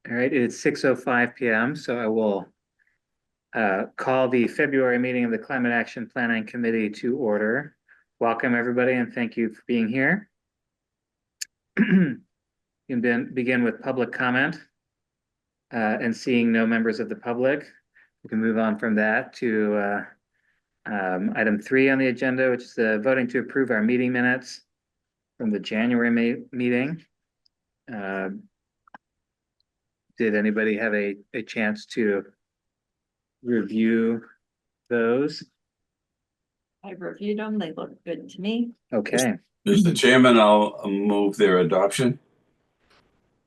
All right, it's 6:05 p.m., so I will call the February meeting of the Climate Action Planning Committee to order. Welcome, everybody, and thank you for being here. You can begin with public comment, and seeing no members of the public, we can move on from that to item 3 on the agenda, which is voting to approve our meeting minutes from the January meeting. Did anybody have a chance to review those? I reviewed them. They look good to me. Okay, Mr. Chairman, I'll move their adoption.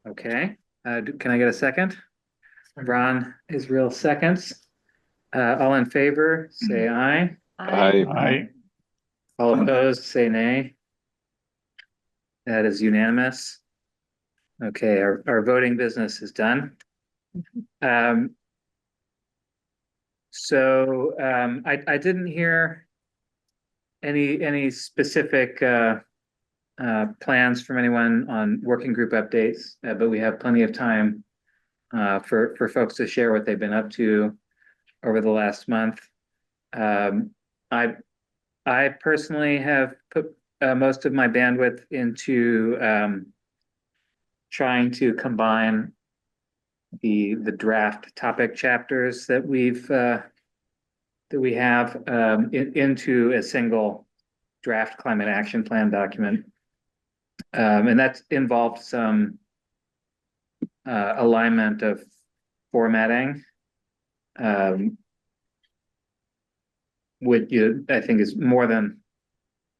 okay. Can I get a second? Ron Israel seconds. All in favor, say aye. Aye. All opposed, say nay. That is unanimous. Okay, our voting business is done. I didn't hear any specific plans from anyone on working group updates, but we have plenty of time for folks to share what they've been up to over the last month. I personally have put most of my bandwidth into trying to combine the draft topic chapters that we have into a single draft climate action plan document, and that's involved some alignment of formatting, which I think is more than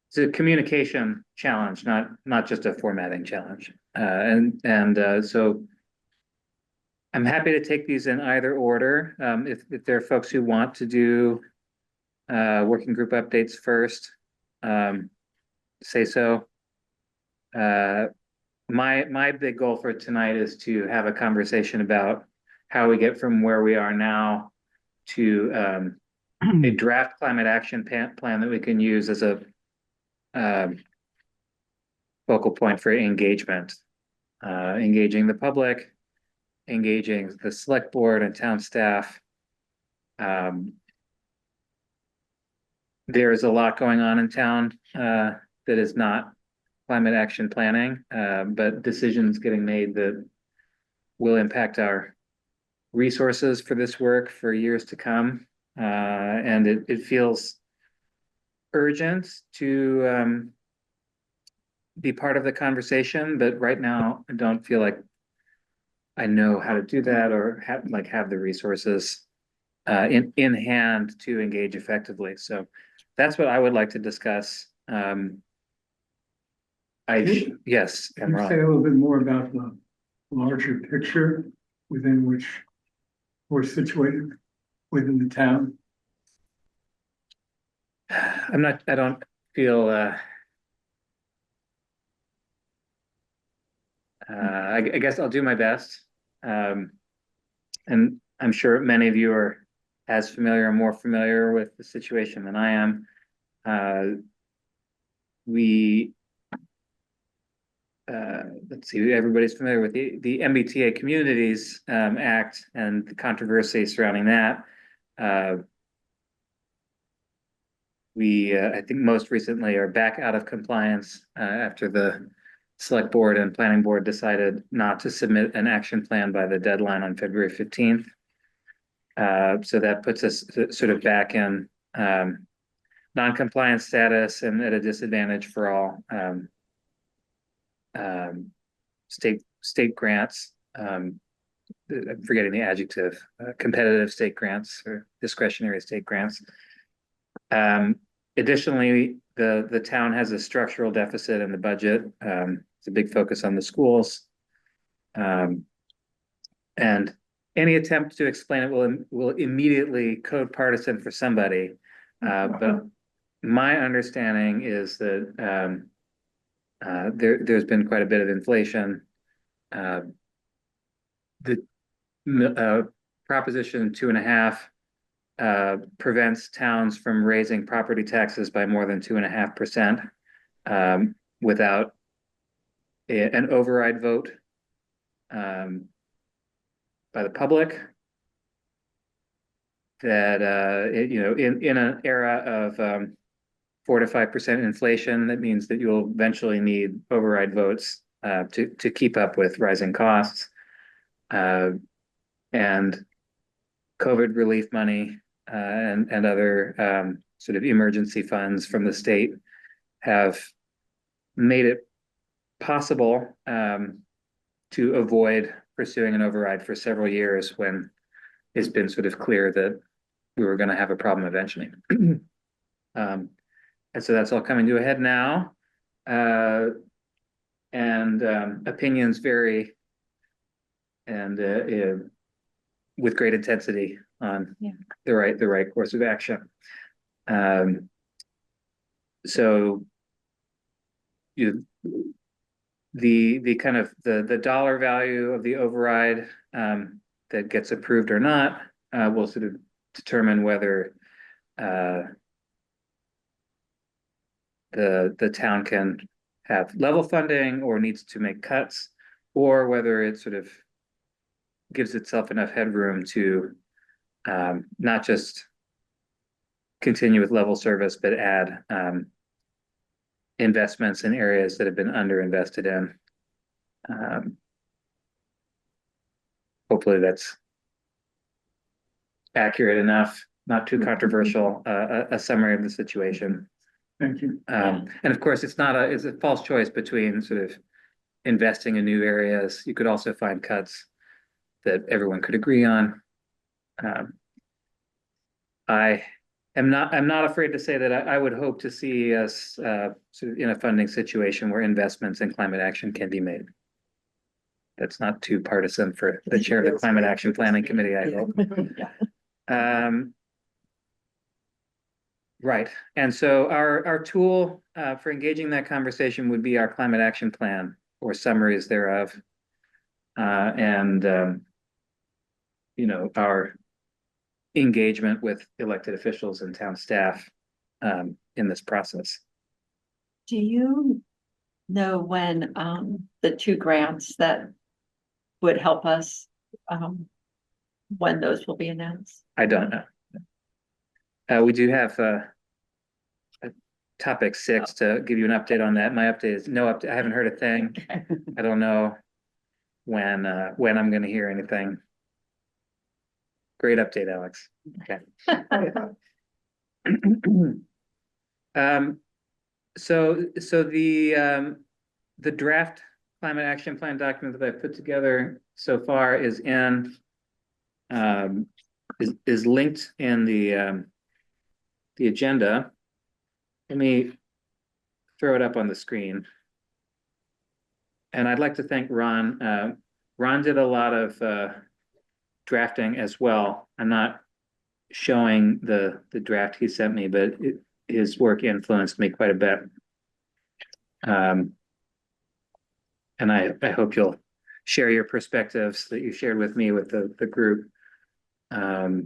it's a communication challenge, not just a formatting challenge, so I'm happy to take these in either order. If there are folks who want to do working group updates first, say so. My big goal for tonight is to have a conversation about how we get from where we are now to a draft climate action plan that we can use as a focal point for engagement, engaging the public, engaging the select board and town staff. There's a lot going on in town that is not climate action planning, but decisions getting made that will impact our resources for this work for years to come. And it feels urgent to be part of the conversation, but right now I don't feel like I know how to do that or have the resources in hand to engage effectively. So that's what I would like to discuss. Yes, Can you say a little bit more about the larger picture within which we're situated within the town? I don't feel I guess I'll do my best. And I'm sure many of you are as familiar or more familiar with the situation than I am. Let's see, everybody's familiar with the MBTA Communities Act and the controversy surrounding that. I think most recently are back out of compliance after the select board and planning board decided not to submit an action plan by the deadline on February 15th. So that puts us sort of back in non-compliance status and at a disadvantage for all state grants. I'm forgetting the adjective, competitive state grants or discretionary state grants. Additionally, the town has a structural deficit in the budget. It's a big focus on the schools. And any attempt to explain it will immediately code partisan for somebody. But my understanding is that there's been quite a bit of inflation. The Proposition 2.5 prevents towns from raising property taxes by more than 2.5% without an override vote. by the public. That, in an era of 4 to 5% inflation, that means that you'll eventually need override votes to keep up with rising costs. And COVID relief money and other sort of emergency funds from the state have made it possible to avoid pursuing an override for several years when it's been sort of clear that we were going to have a problem eventually. And so that's all coming to a head now. And opinions vary and with great intensity on the right course of action. So the kind of the dollar value of the override that gets approved or not will sort of determine whether the town can have level funding or needs to make cuts, or whether it sort of gives itself enough headroom to not just continue with level service, but add investments in areas that have been underinvested in. Hopefully that's accurate enough, not too controversial, a summary of the situation. Thank you. And of course, it's a false choice between sort of investing in new areas. You could also find cuts that everyone could agree on. I'm not afraid to say that I would hope to see us sort of in a funding situation where investments in climate action can be made. That's not too partisan for the chair of the Climate Action Planning Committee, I hope. Right. And so our tool for engaging that conversation would be our climate action plan or summaries thereof. And our engagement with elected officials and town staff in this process. Do you know when the 2 grants that would help us, when those will be announced? I don't know. We do have a topic 6 to give you an update on that. My update is no update. I haven't heard a thing. Okay. I don't know when I'm going to hear anything. Great update, Alex. Okay. So the draft climate action plan document that I put together so far is linked in the agenda. Let me throw it up on the screen. And I'd like to thank Ron. Ron did a lot of drafting as well. I'm not showing the draft he sent me, but his work influenced me quite a bit. And I hope you'll share your perspectives that you shared with me with the group. Give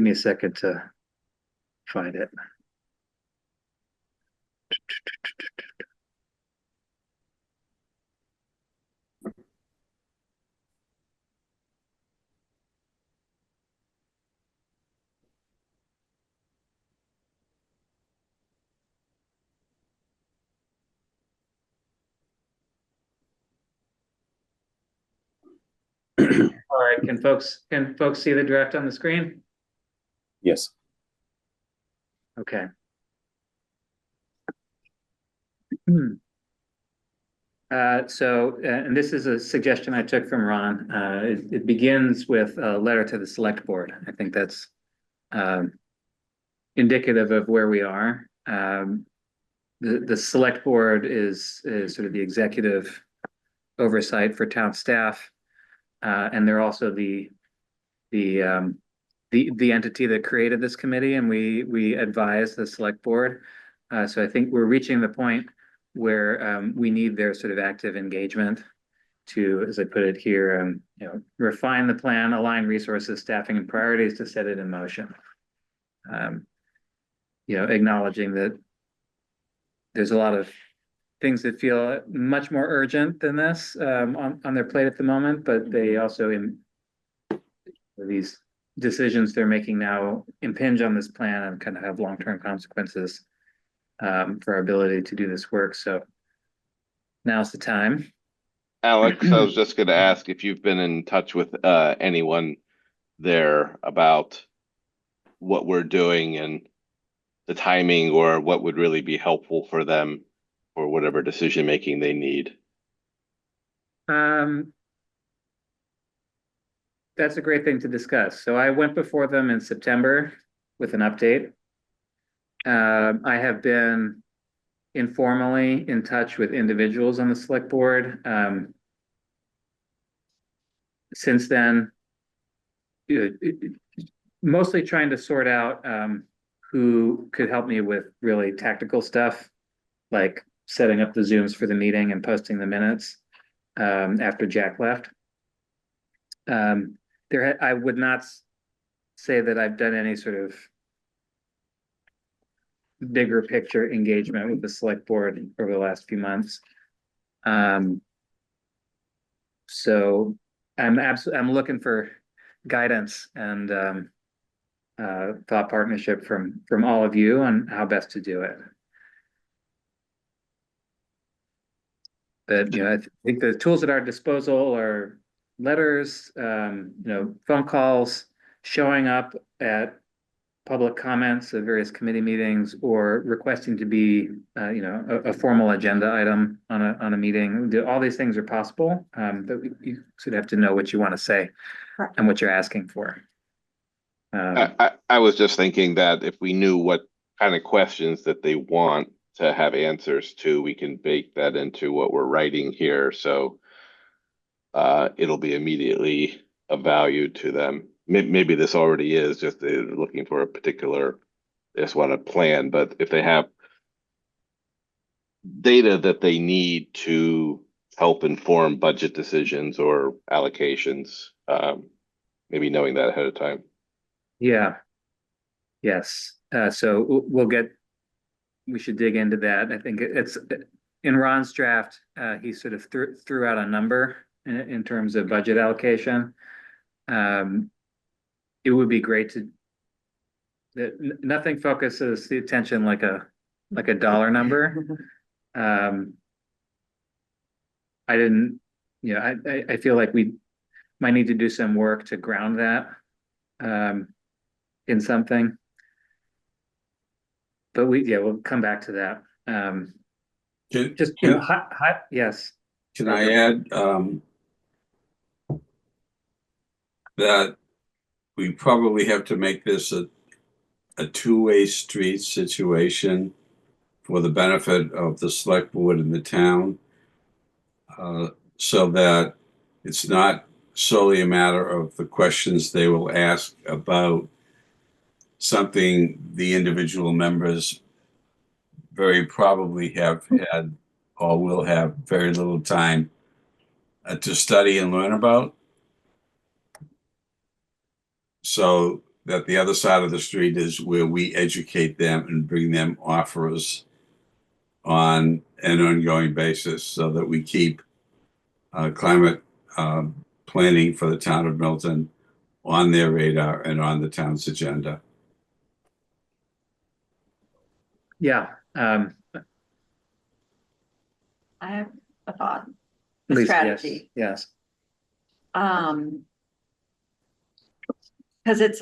me a second to find it. All right, can folks see the draft on the screen? Yes. Okay. And this is a suggestion I took from Ron. It begins with a letter to the select board. I think that's indicative of where we are. The select board is sort of the executive oversight for town staff, and they're also the entity that created this committee, and we advise the select board. So I think we're reaching the point where we need their sort of active engagement to, as I put it here, refine the plan, align resources, staffing, and priorities to set it in motion. Acknowledging that there's a lot of things that feel much more urgent than this on their plate at the moment, but they also these decisions they're making now impinge on this plan and kind of have long-term consequences for our ability to do this work. So now's the time. Alex, I was just going to ask if you've been in touch with anyone there about what we're doing and the timing, or what would really be helpful for them for whatever decision making they need. That's a great thing to discuss. So I went before them in September with an update. I have been informally in touch with individuals on the select board. Since then, mostly trying to sort out who could help me with really tactical stuff, like setting up the Zooms for the meeting and posting the minutes after Jack left. I would not say that I've done any sort of bigger picture engagement with the select board over the last few months. So I'm looking for guidance and thought partnership from all of you on how best to do it. But I think the tools at our disposal are letters, phone calls, showing up at public comments at various committee meetings, or requesting to be, a formal agenda item on a meeting. All these things are possible, but you should have to know what you want to say and what you're asking for. I was just thinking that if we knew what kind of questions that they want to have answers to, we can bake that into what we're writing here. So it'll be immediately of value to them. Maybe this already is, just they're looking for a particular, they just want a plan. But if they have data that they need to help inform budget decisions or allocations, maybe knowing that ahead of time. Yeah. Yes. So we should dig into that. I think it's in Ron's draft. He sort of threw out a number in terms of budget allocation. It would be great that nothing focuses the attention like a dollar number. I feel like we might need to do some work to ground that in something. But we'll come back to that. Yes. Can I add that we probably have to make this a two-way street situation for the benefit of the select board and the town, so that it's not solely a matter of the questions they will ask about something the individual members very probably have had or will have very little time to study and learn about. So that the other side of the street is where we educate them and bring them offers on an ongoing basis, so that we keep climate planning for the town of Milton on their radar and on the town's agenda. I have a thought, At a least, strategy. yes. Because it's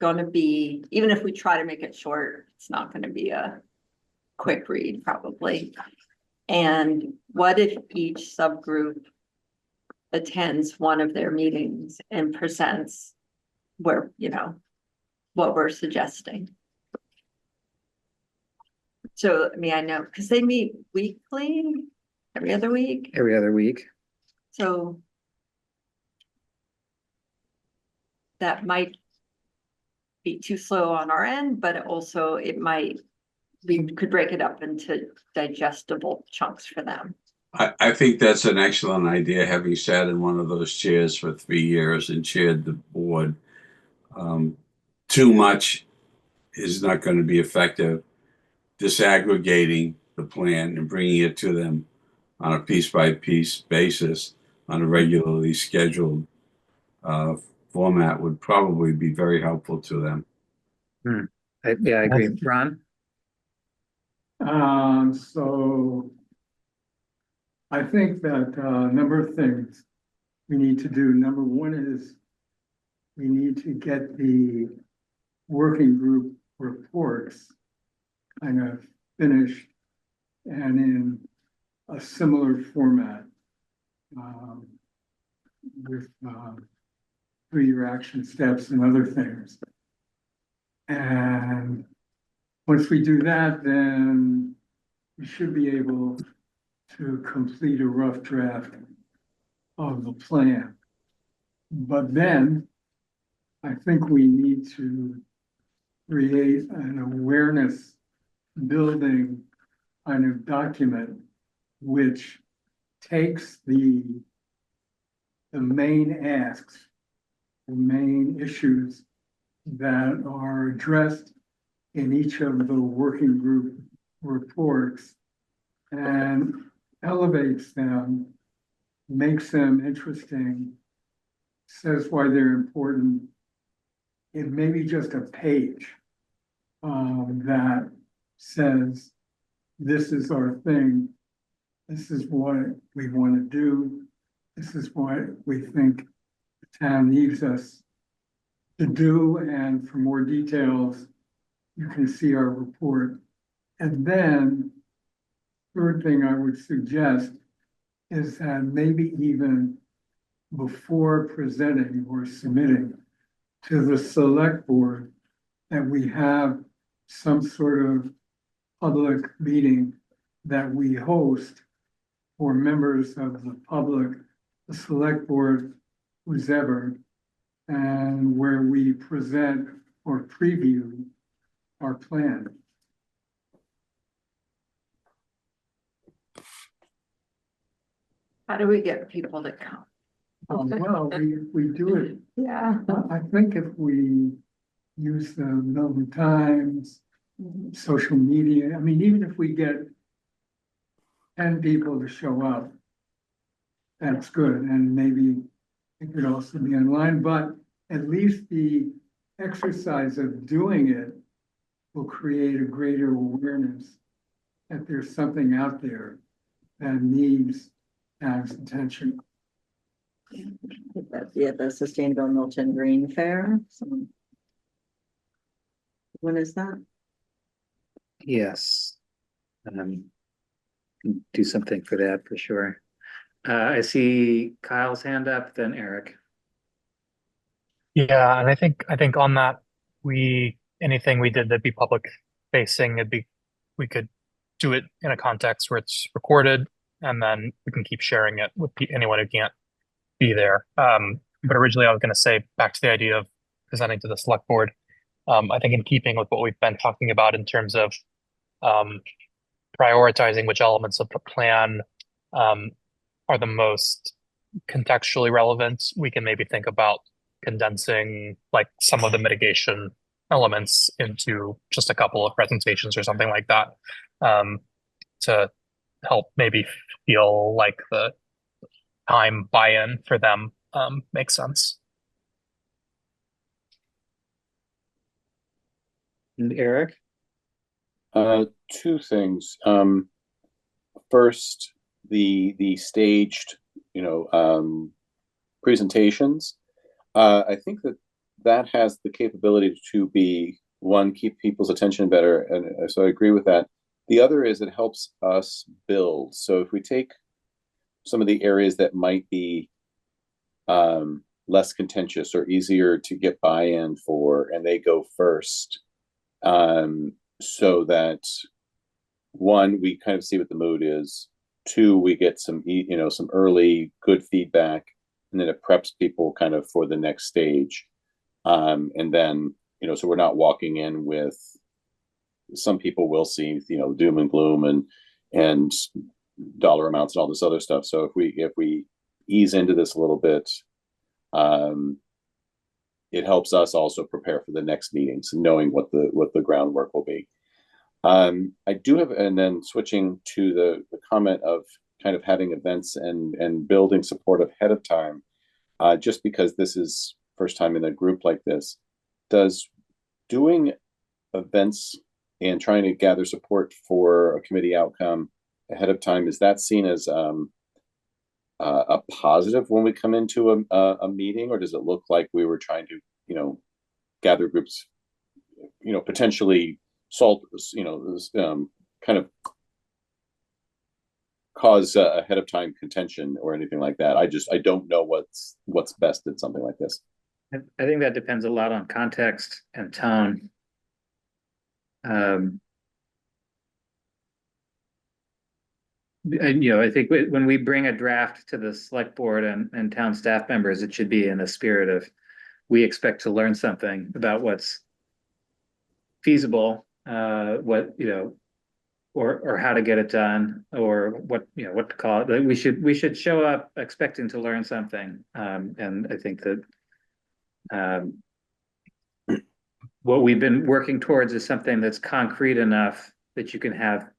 going to be, even if we try to make it short, it's not going to be a quick read probably. And what if each subgroup attends one of their meetings and presents what we're suggesting? So, I know, because they meet weekly, every other week. Every other week. So that might be too slow on our end, but also we could break it up into digestible chunks for them. I think that's an excellent idea, having sat in one of those chairs for 3 years and chaired the board. Too much is not going to be effective. Disaggregating the plan and bringing it to them on a piece by piece basis on a regularly scheduled format would probably be very helpful to them. Yeah, I agree. Ron? So I think that a number of things we need to do. Number one is we need to get the working group reports kind of finished and in a similar format with 3-year action steps and other things. And once we do that, then we should be able to complete a rough draft of the plan. But then I think we need to create an awareness building kind of document which takes the main asks, the main issues that are addressed in each of the working group reports and elevates them, makes them interesting, says why they're important. It may be just a page that says, this is our thing. This is what we want to do. This is what we think the town needs us to do. And for more details, you can see our report. And then, third thing I would suggest is that maybe even before presenting or submitting to the select board, that we have some sort of public meeting that we host for members of the public, the select board, who's ever, and where we present or preview our plan. How do we get people to come? Well, we do it. Yeah. I think if we use the Milton Times, social media, I mean, even if we get 10 people to show up, that's good. And maybe it could also be online, but at least the exercise of doing it will create a greater awareness that there's something out there that needs town's attention. Yeah, the Sustainable Milton Green Fair. When is that? Yes. Do something for that for sure. I see Kyle's hand up, then Eric. Yeah, and I think on that, anything we did that'd be public facing, we could do it in a context where it's recorded, and then we can keep sharing it with anyone who can't be there. But originally I was going to say, back to the idea of presenting to the select board. I think in keeping with what we've been talking about in terms of prioritizing which elements of the plan are the most contextually relevant, we can maybe think about condensing like some of the mitigation elements into just a couple of presentations or something like that, to help maybe feel like the time buy-in for them makes sense. And Eric? Two things. First, the staged, presentations. I think that has the capability to be, one, keep people's attention better, and so I agree with that. The other is it helps us build. So if we take some of the areas that might be less contentious or easier to get buy-in for, and they go first, so that, one, we kind of see what the mood is. Two, we get some early good feedback, and then it preps people kind of for the next stage. And then, so we're not walking in with, some people will see, doom and gloom and dollar amounts and all this other stuff. So if we ease into this a little bit, it helps us also prepare for the next meetings, knowing what the groundwork will be. I do have, and then switching to the comment of kind of having events and building support ahead of time, just because this is first time in a group like this, does doing events and trying to gather support for a committee outcome ahead of time, is that seen as a positive when we come into a meeting, or does it look like we were trying to, you know, gather groups, you know, potentially kind of cause ahead of time contention or anything like that? I don't know what's best in something like this. I think that depends a lot on context and tone. And, I think when we bring a draft to the select board and town staff members, it should be in the spirit of, we expect to learn something about what's feasible, what, or how to get it done, or what to call it. Like, we should show up expecting to learn something. And I think that what we've been working towards is something that's concrete enough that you can have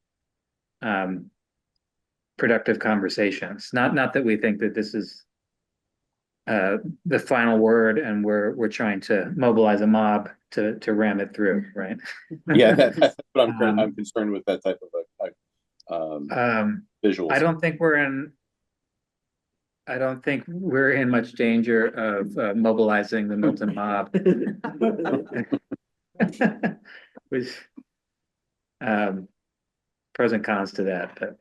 productive conversations. Not that we think that this is the final word and we're trying to mobilize a mob to ram it through, right? Yeah, that's what I'm concerned with, that type of visuals. I don't think we're in much danger of mobilizing the Milton mob. Which pros and cons to that, but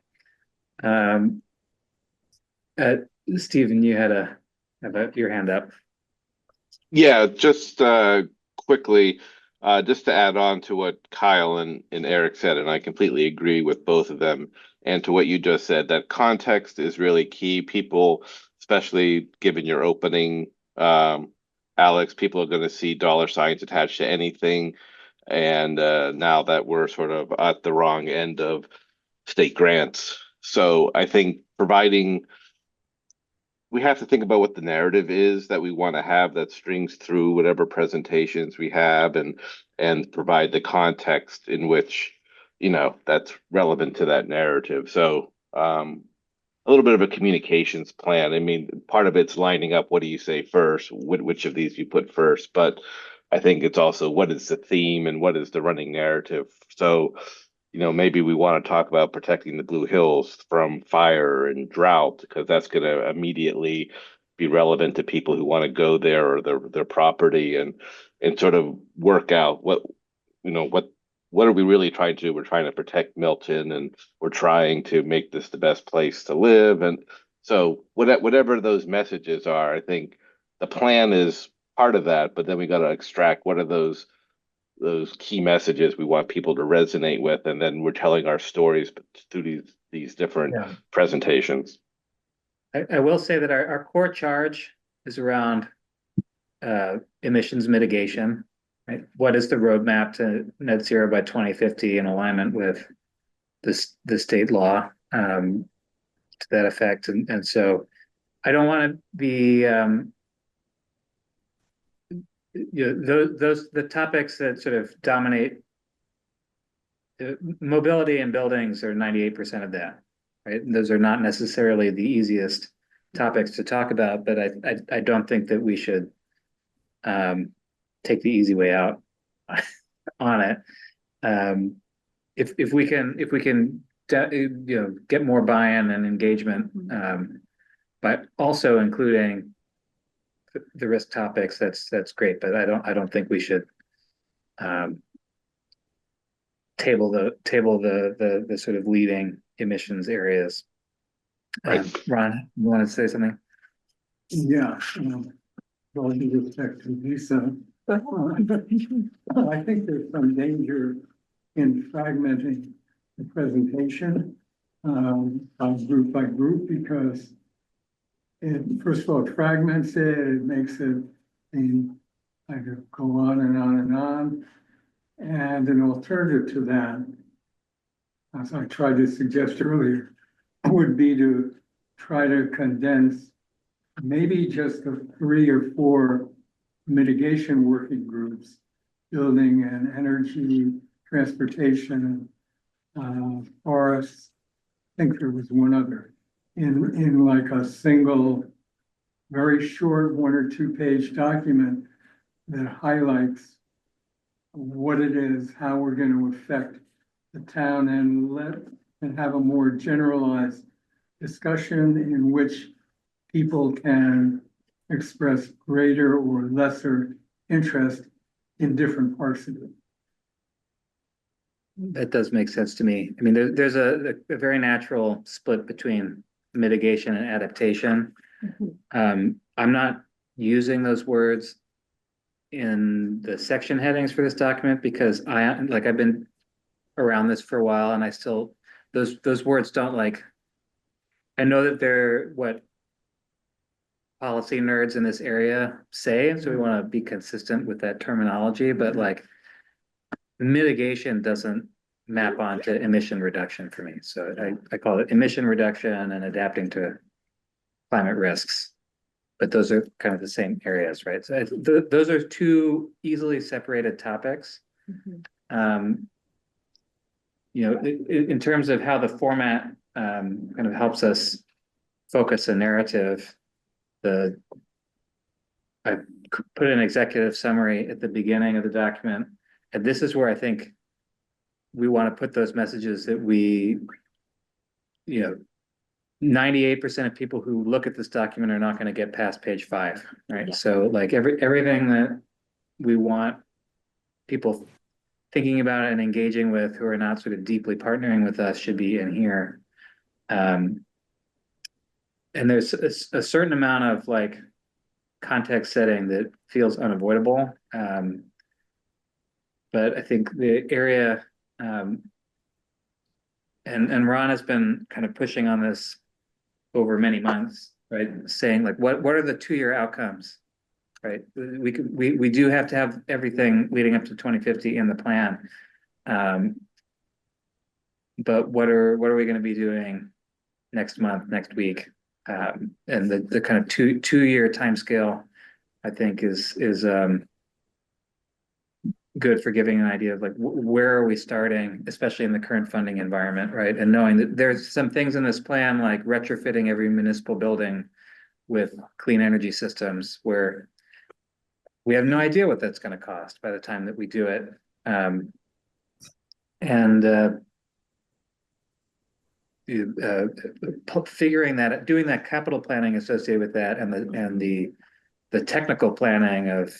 Stephen, you had your hand up. Yeah, just quickly, just to add on to what Kyle and Eric said, and I completely agree with both of them, and to what you just said, that context is really key. People, especially given your opening, Alex, people are going to see dollar signs attached to anything. And now that we're sort of at the wrong end of state grants. So I think we have to think about what the narrative is that we want to have that strings through whatever presentations we have, and provide the context in which, that's relevant to that narrative. So a little bit of a communications plan. I mean, part of it's lining up, what do you say first, which of these you put first, but I think it's also what is the theme and what is the running narrative. So, maybe we want to talk about protecting the Blue Hills from fire and drought, because that's going to immediately be relevant to people who want to go there, or their property, and sort of work out what are we really trying to do? We're trying to protect Milton, and we're trying to make this the best place to live. And so whatever those messages are, I think the plan is part of that, but then we got to extract what are those key messages we want people to resonate with, and then we're telling our stories through these different presentations. I will say that our core charge is around emissions mitigation, right? What is the roadmap to net zero by 2050 in alignment with the state law to that effect? And so I don't want to be the topics that sort of dominate mobility and buildings are 98% of that, right? And those are not necessarily the easiest topics to talk about, but I don't think that we should take the easy way out on it. If we can get more buy-in and engagement, but also including the risk topics, that's great. But I don't think we should table the sort of leading emissions areas. Right. Ron, you want to say something? Yeah, well, due respect to Lisa, I think there's some danger in fragmenting the presentation group by group, because first of all, it fragments it, it makes it I could go on and on and on. And an alternative to that, as I tried to suggest earlier, would be to try to condense maybe just the 3 or 4 mitigation working groups, building and energy, transportation, forests. I think there was one other in like a single, very short 1 or 2 page document that highlights what it is, how we're going to affect the town, and have a more generalized discussion in which people can express greater or lesser interest in different parts of it. That does make sense to me. I mean, there's a very natural split between mitigation and adaptation. I'm not using those words in the section headings for this document because I've been around this for a while and I still, those words don't like, I know that they're what policy nerds in this area say, so we want to be consistent with that terminology, but like mitigation doesn't map onto emission reduction for me. So I call it emission reduction and adapting to climate risks. But those are kind of the same areas, right? So those are two easily separated topics. You know, in terms of how the format kind of helps us focus a narrative, I put an executive summary at the beginning of the document, and this is where I think we want to put those messages that we, you know, 98% of people who look at this document are not going to get past page 5, right? Yeah. So like everything that we want people thinking about and engaging with who are not sort of deeply partnering with us should be in here. And there's a certain amount of like context setting that feels unavoidable. But I think the area, and Ron has been kind of pushing on this over many months, right? Saying like, what are the 2-year outcomes, right? We do have to have everything leading up to 2050 in the plan. But what are we going to be doing next month, next week? And the kind of two-year timescale, I think is good for giving an idea of like where are we starting, especially in the current funding environment, right? And knowing that there's some things in this plan like retrofitting every municipal building with clean energy systems where we have no idea what that's going to cost by the time that we do it. Figuring that, doing that capital planning associated with that, and the technical planning of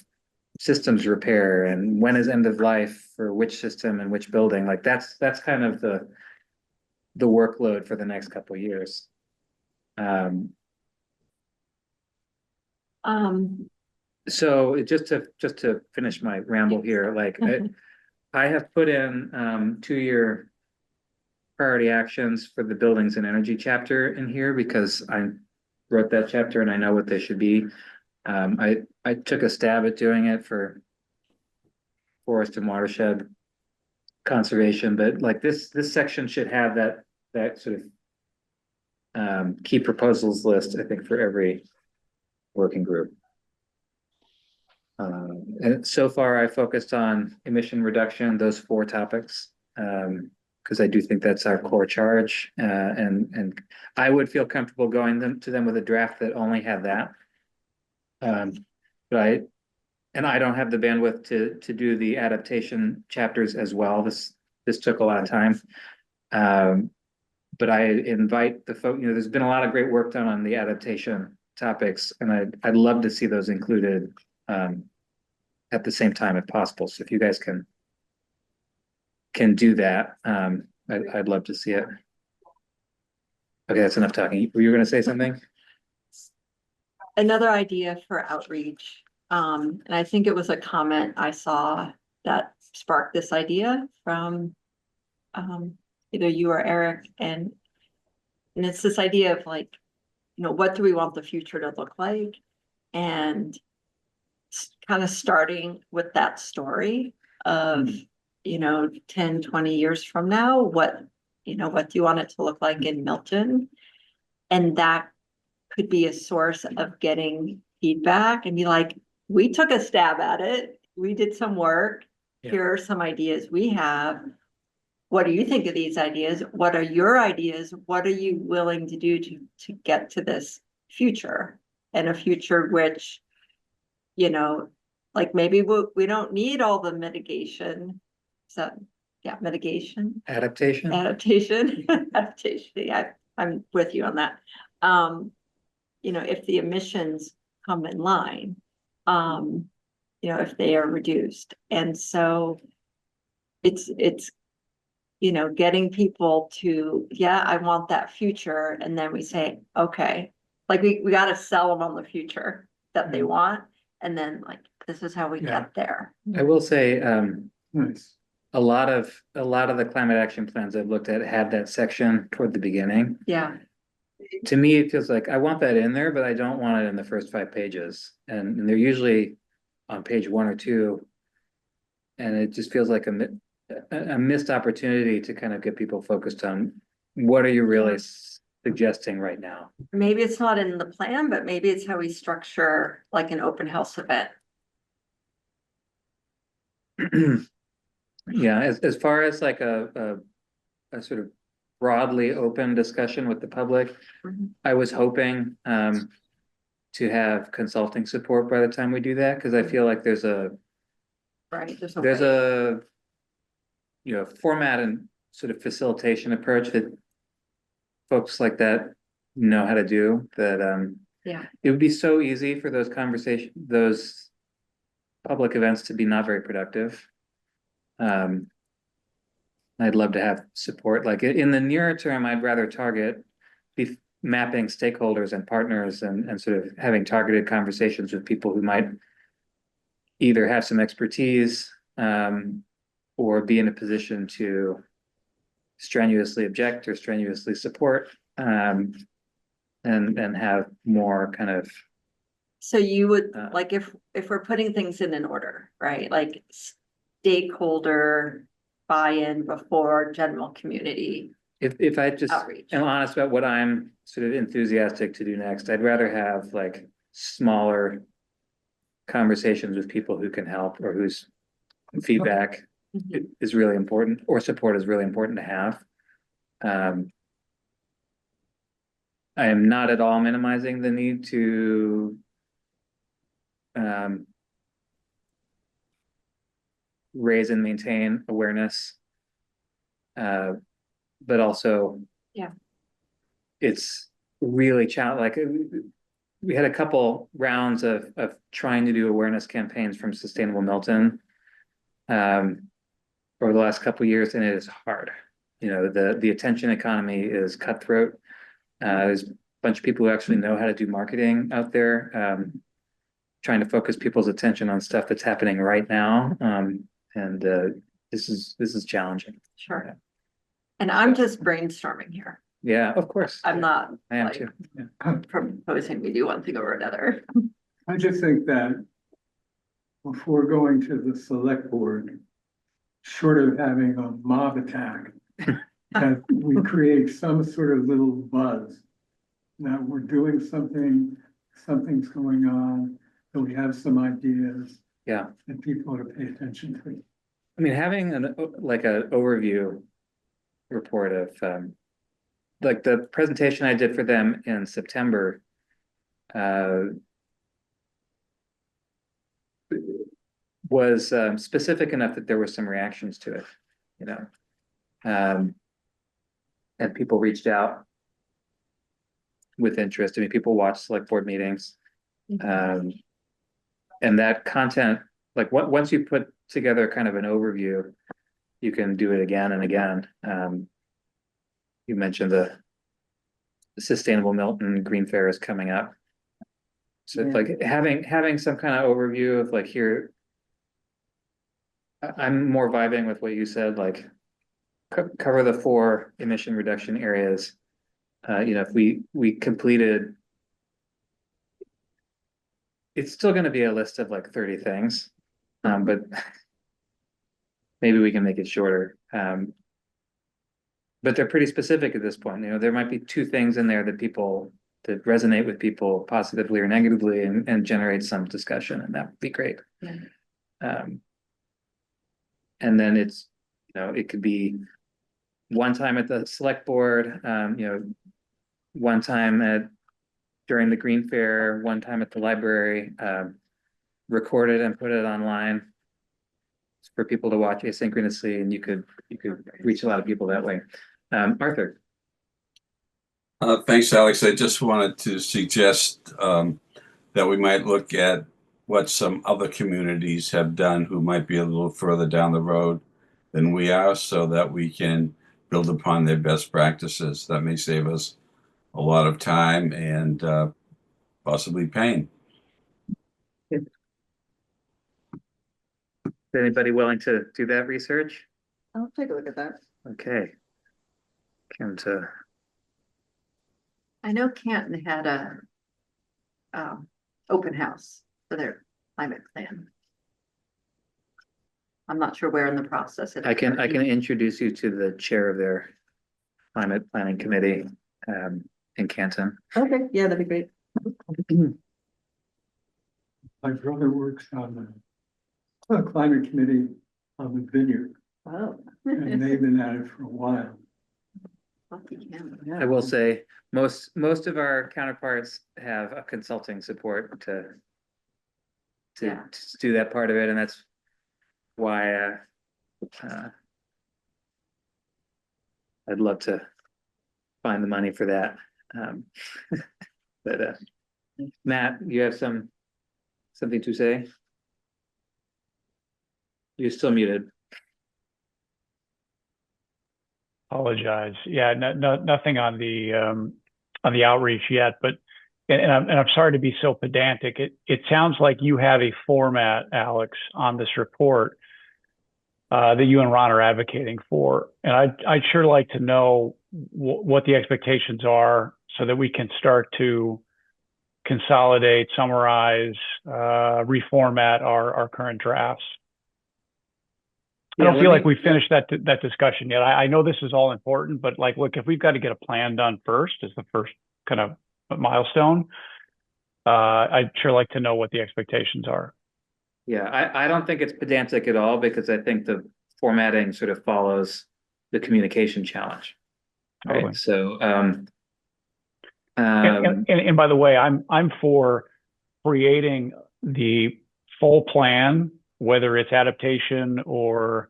systems repair and when is end of life for which system and which building, like that's kind of the workload for the next couple of years. So just to finish my ramble here, like I have put in 2-year priority actions for the buildings and energy chapter in here because I wrote that chapter and I know what they should be. I took a stab at doing it for forest and watershed conservation, but like this section should have that sort of key proposals list, I think, for every working group. And so far I focused on emission reduction, those 4 topics, because I do think that's our core charge, and I would feel comfortable going to them with a draft that only had that. But I don't have the bandwidth to do the adaptation chapters as well. This took a lot of time. But I invite the folks, you know, there's been a lot of great work done on the adaptation topics, and I'd love to see those included at the same time if possible. So if you guys can do that, I'd love to see it. Okay, that's enough talking. Were you going to say something? Another idea for outreach, and I think it was a comment I saw that sparked this idea from either you or Eric, and it's this idea of like, you know, what do we want the future to look like, and kind of starting with that story of, you know, 10, 20 years from now, what do you want it to look like in Milton? And that could be a source of getting feedback and be like, we took a stab at it. We did some work. Yeah. Here are some ideas we have. what do you think of these ideas? What are your ideas? What are you willing to do to get to this future? And a future which, you know, like maybe we don't need all the mitigation. So, yeah, mitigation, Adaptation. adaptation, adaptation. Yeah, I'm with you on that. You know, if the emissions come in line, you know, if they are reduced. And so it's, you know, getting people to, yeah, I want that future. And then we say, okay, like we got to sell them on the future that they want. And then like, this is how we Yeah. get there. I will say, Nice. a lot of the climate action plans I've looked at had that section toward the beginning. Yeah. To me, it feels like I want that in there, but I don't want it in the first 5 pages. And they're usually on page 1 or 2. And it just feels like a missed opportunity to kind of get people focused on what are you really suggesting right now? Maybe it's not in the plan, but maybe it's how we structure like an open house event. Yeah, as far as like a sort of broadly open discussion with the public, Mhm. I was hoping to have consulting support by the time we do that, because I feel like there's Right. There's a way. you know, format and sort of facilitation approach that folks like that know how to do, that Yeah. it would be so easy for those public events to be not very productive. I'd love to have support, like in the nearer term, I'd rather be mapping stakeholders and partners and sort of having targeted conversations with people who might either have some expertise or be in a position to strenuously object or strenuously support, and have more kind of So you would, Uh, like, if we're putting things in an order, right, like stakeholder buy-in before general community if I just outreach. am honest about what I'm sort of enthusiastic to do next, I'd rather have like smaller conversations with people who can help or whose feedback Mhm. is really important, or support is really important to have. I am not at all minimizing the need to raise and maintain awareness. But also, Yeah. it's really like we had a couple rounds of trying to do awareness campaigns from Sustainable Milton over the last couple of years, and it is hard. You know, the attention economy is cutthroat. There's a bunch of people who actually know how to do marketing out there, trying to focus people's attention on stuff that's happening right now. And this is challenging. Sure. And I'm just brainstorming here. Yeah, of course. I'm not I am like too. proposing we do one thing over another. I just think that before going to the select board, short of having a mob attack, that we create some sort of little buzz, that we're doing something, something's going on, that we have some ideas. Yeah. And people ought to pay attention to. I mean, having an overview report of like the presentation I did for them in September was specific enough that there were some reactions to it, you know, and people reached out with interest. I mean, people watched select board meetings, and that content, like once you put together kind of an overview, you can do it again and again. You mentioned the Sustainable Milton Green Fair is coming up. So it's like having some kind of overview of like here, I'm more vibing with what you said, like cover the 4 emission reduction areas. You know, if we completed, it's still going to be a list of like 30 things, but maybe we can make it shorter. But they're pretty specific at this point. You know, there might be 2 things in there that resonate with people positively or negatively and generate some discussion, and that would be great. Yeah. And then it's, you know, it could be one time at the select board, one time during the Green Fair, one time at the library, record it and put it online for people to watch asynchronously, and you could reach a lot of people that way. Arthur. Thanks, Alex. I just wanted to suggest that we might look at what some other communities have done who might be a little further down the road than we are, so that we can build upon their best practices. That may save us a lot of time and possibly pain. Is anybody willing to do that research? I'll take a look at that. Okay. Come to. I know Canton had a open house for their climate plan. I'm not sure where in the process. I can introduce you to the chair of their climate planning committee in Canton. Okay, yeah, that'd be great. My brother works on the climate committee on the Vineyard, Wow. and they've been at it for a while. Lucky Canton. I will say most of our counterparts have a consulting support to Yeah. do that part of it, and that's why I'd love to find the money for that. But Matt, you have something to say? You're still muted. Apologize. Yeah, nothing on the outreach yet, but and I'm sorry to be so pedantic. It sounds like you have a format, Alex, on this report that you and Ron are advocating for, and I'd sure like to know what the expectations are so that we can start to consolidate, summarize, reformat our current drafts. I don't feel like we finished that discussion yet. I know this is all important, but like, look, if we've got to get a plan done first as the first kind of milestone, I'd sure like to know what the expectations are. Yeah, I don't think it's pedantic at all, because I think the formatting sort of follows the communication challenge. Right. Totally. So and by the way, I'm for creating the full plan, whether it's adaptation or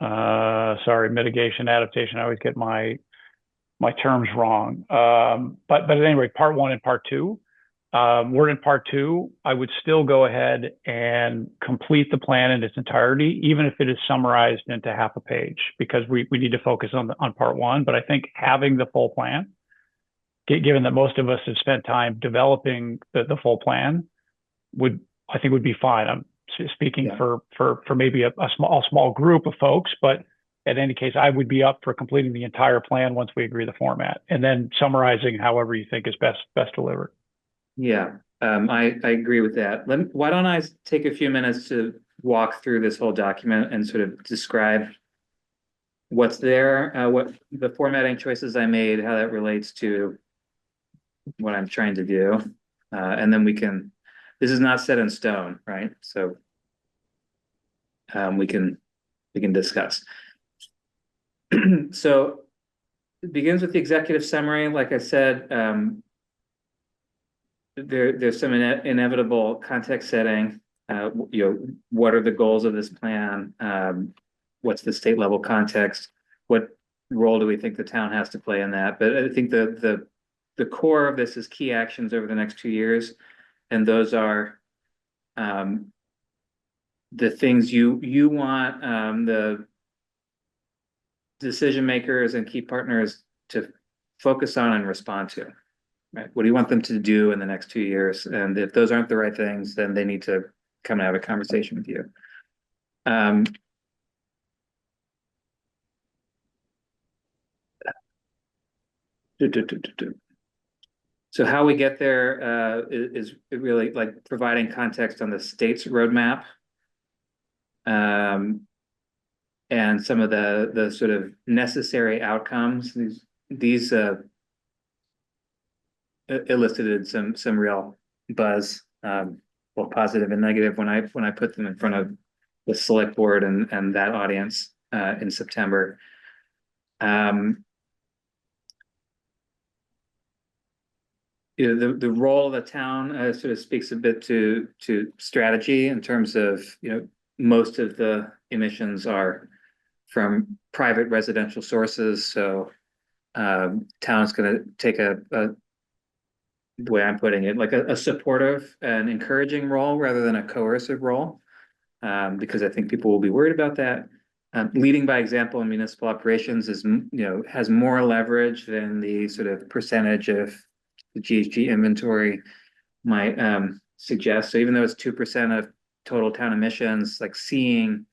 mitigation, adaptation. I always get my terms wrong. But at any rate, part one and part two. We're in part two. I would still go ahead and complete the plan in its entirety, even if it is summarized into half a page, because we need to focus on part one. But I think having the full plan, given that most of us have spent time developing the full plan, would be fine. I'm speaking for maybe a small group of folks, but in any case, I would be up for completing the entire plan once we agree the format, and then summarizing however you think is best delivered. yeah, I agree with that. Why don't I take a few minutes to walk through this whole document and sort of describe what's there, what the formatting choices I made, how that relates to what I'm trying to do, and then this is not set in stone, right? So we can discuss. So it begins with the executive summary. Like I said, there's some inevitable context setting. What are the goals of this plan? What's the state level context? What role do we think the town has to play in that? But I think the core of this is key actions over the next 2 years. And those are the things you want the decision makers and key partners to focus on and respond to, right? What do you want them to do in the next 2 years? And if those aren't the right things, then they need to come and have a conversation with you. So how we get there is really like providing context on the state's roadmap, and some of the sort of necessary outcomes. These elicited some real buzz, both positive and negative, when I put them in front of the select board and that audience in September. You know, the role of the town sort of speaks a bit to strategy in terms of, you know, most of the emissions are from private residential sources, so town's gonna take the way I'm putting it, like a supportive and encouraging role rather than a coercive role. Because I think people will be worried about that. Leading by example in municipal operations is, you know, has more leverage than the sort of percentage of the GHG inventory might suggest. So even though it's 2% of total town emissions, like seeing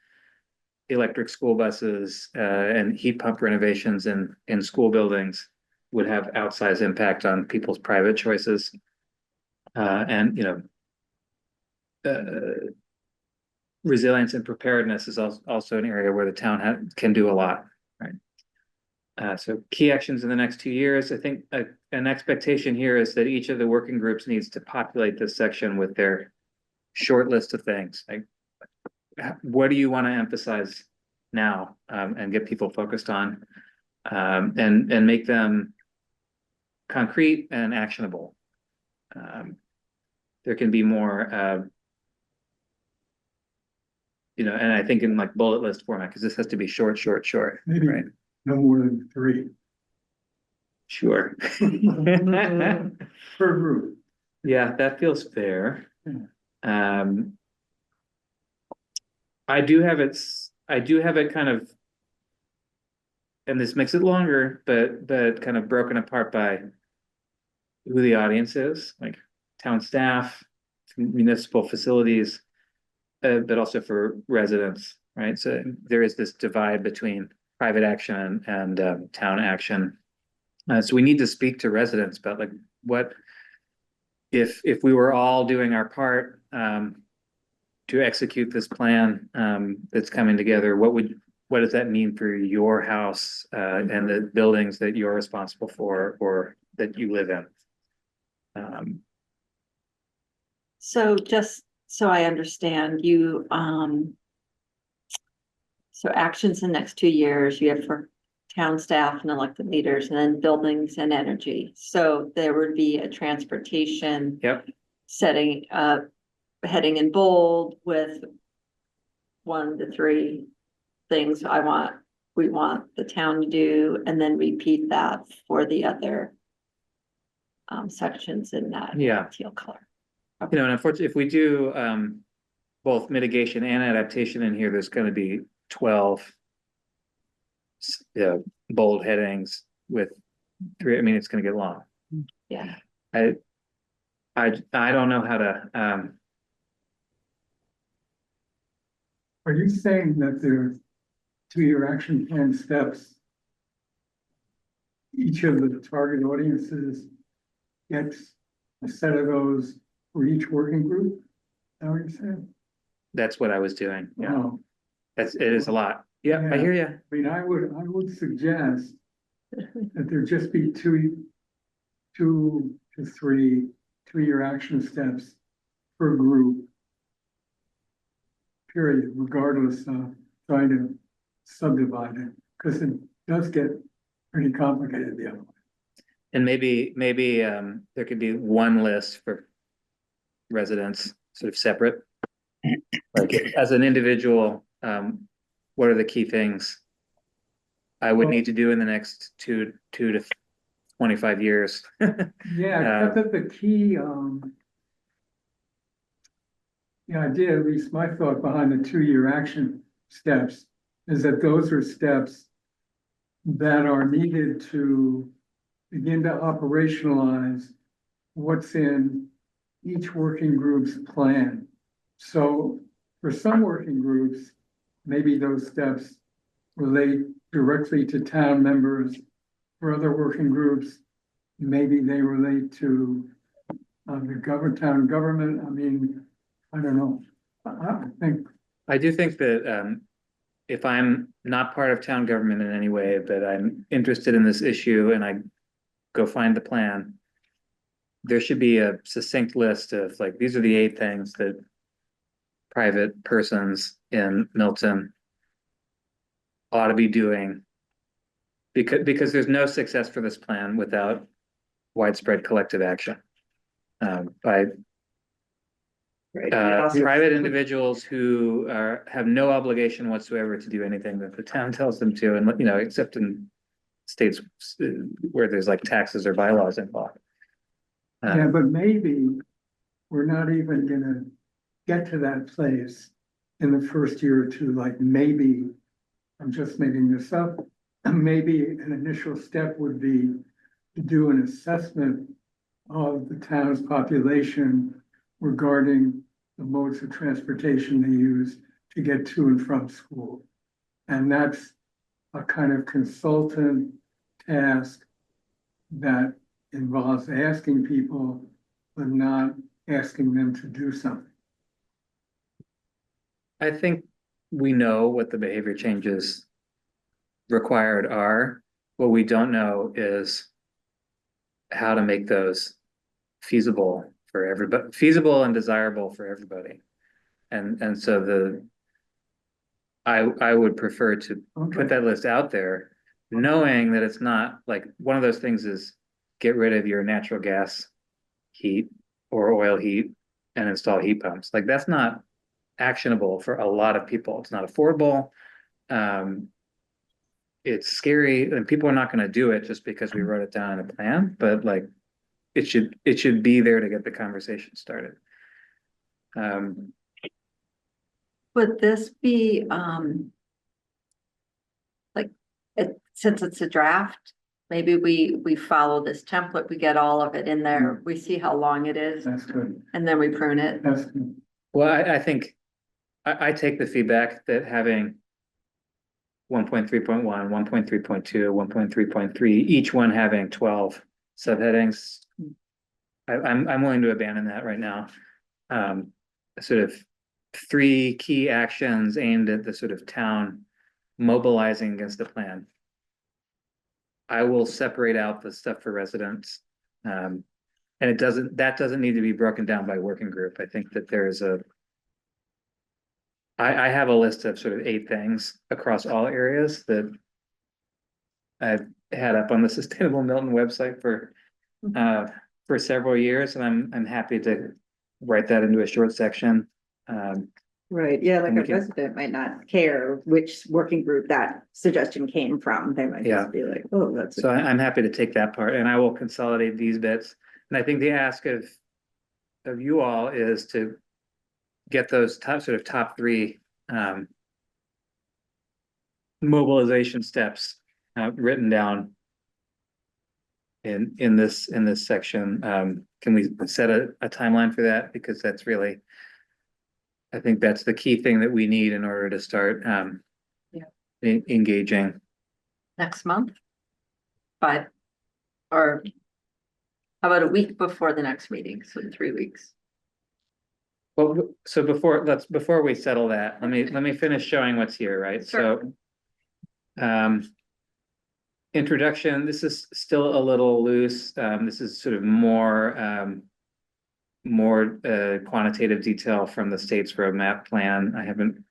electric school buses and heat pump renovations in school buildings would have outsized impact on people's private choices. And, you know, resilience and preparedness is also an area where the town can do a lot, right? So key actions in the next 2 years. I think an expectation here is that each of the working groups needs to populate this section with their short list of things. Like, what do you want to emphasize now, and get people focused on, and make them concrete and actionable. There can be more, you know, and I think in like bullet list format, because this has to be short, Maybe right? no more than 3 Sure. per group. Yeah, that feels fair. Yeah. I do have it kind of, and this makes it longer, but kind of broken apart by who the audience is, like town staff, municipal facilities, but also for residents, right? So there is this divide between private action and town action. So we need to speak to residents about like what if we were all doing our part to execute this plan that's coming together, what does that mean for your house and the buildings that you're responsible for or that you live in? So just so I understand, you, so actions in the next 2 years, you have for town staff and elected leaders, and then buildings and energy. So there would be a transportation. Yep. Setting up, heading in bold with 1 to 3 things we want the town to do, and then repeat that for the other sections in that teal color. You know, and unfortunately, if we do both mitigation and adaptation in here, there's going to be 12 bold headings with 3. I mean, it's going to get long. Yeah. I don't know how to. Are you saying that there's 2-year action plan steps? Each of the target audiences gets a set of those for each working group? Is that what you're saying? That's what I was doing. Yeah, Oh, it is a lot. Yeah, I hear you. I mean, I would suggest that there just be 2 to 3 2-year action steps per group. Period, regardless of trying to subdivide it, because it does get pretty complicated the other way. And maybe there could be one list for residents, sort of separate. Like as an individual, what are the key things I would need to do in the next 2 to 25 years? Yeah, except that the key, the idea, at least my thought behind the 2-year action steps, is that those are steps that are needed to begin to operationalize what's in each working group's plan. So for some working groups, maybe those steps relate directly to town members. For other working groups, maybe they relate to the town government. I mean, I don't know. I do think that if I'm not part of town government in any way, but I'm interested in this issue and I go find the plan, there should be a succinct list of like, these are the 8 things that private persons in Milton ought to be doing because there's no success for this plan without widespread collective action. By Right. And it also- private individuals who have no obligation whatsoever to do anything that the town tells them to, and, you know, except in states where there's like taxes or bylaws involved. Yeah, but maybe we're not even gonna get to that place in the first year or two, like maybe, I'm just making this up, maybe an initial step would be to do an assessment of the town's population regarding the modes of transportation they use to get to and from school. And that's a kind of consultant task that involves asking people, but not asking them to do something. I think we know what the behavior changes required are. What we don't know is how to make those feasible for everybody, feasible and desirable for everybody. And so I would prefer to put that list out there, knowing that it's not like one of those things is get rid of your natural gas heat or oil heat and install heat pumps. Like that's not actionable for a lot of people. It's not affordable. It's scary, and people are not going to do it just because we wrote it down in a plan, but like it should be there to get the conversation started. Would this be, like, since it's a draft, maybe we follow this template, we get all of it in there, we see how long it is, That's good. and then we prune it. That's good. Well, I think I take the feedback that having 1.3.1, 1.3.2, 1.3.3, each one having 12 subheadings. I'm willing to abandon that right now. Sort of 3 key actions aimed at the sort of town mobilizing against the plan. I will separate out the stuff for residents. And that doesn't need to be broken down by working group. I think that there's I have a list of sort of 8 things across all areas that I've had up on the Sustainable Milton website for several years, and I'm happy to write that into a short section. Right, yeah, like And a we can- resident might not care which working group that suggestion came from. They might Yeah. just be like, oh, that's. So I'm happy to take that part, and I will consolidate these bits. And I think the ask of you all is to get those top 3 mobilization steps written down in this section. Can we set a timeline for that? Because that's really, I think that's the key thing that we need in order to start engaging. Next month? Or how about a week before the next meeting, so 3 weeks? Well, so before we settle that, let me finish showing what's here, right? Sure. So introduction, this is still a little loose. This is sort of more quantitative detail from the state's roadmap plan. I haven't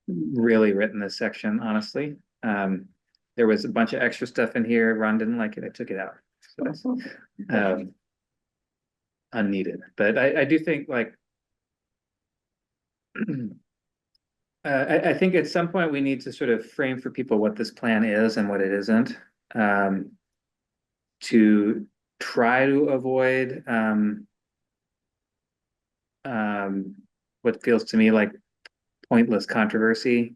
really written this section, honestly. There was a bunch of extra stuff in here. Ron didn't like it. I took it out. So, unneeded. But I do think like I think at some point we need to sort of frame for people what this plan is and what it isn't, to try to avoid what feels to me like pointless controversy.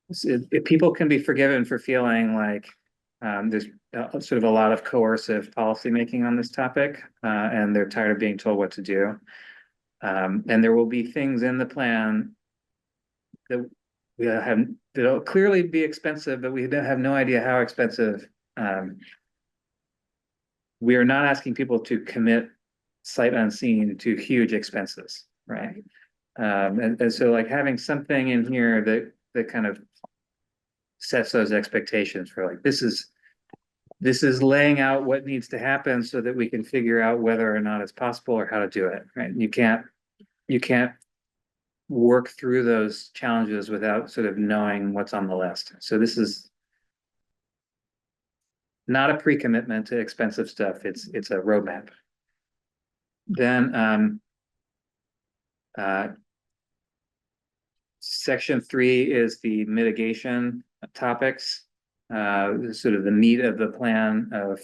If people can be forgiven for feeling like there's sort of a lot of coercive policymaking on this topic, and they're tired of being told what to do. And there will be things in the plan that that'll clearly be expensive, but we have no idea how expensive. We are not asking people to commit sight unseen to huge expenses, right? And so like having something in here that kind of sets those expectations for like this is laying out what needs to happen so that we can figure out whether or not it's possible or how to do it, right? You can't work through those challenges without sort of knowing what's on the list. So this is not a pre-commitment to expensive stuff. It's a roadmap. Then section 3 is the mitigation topics, sort of the meat of the plan of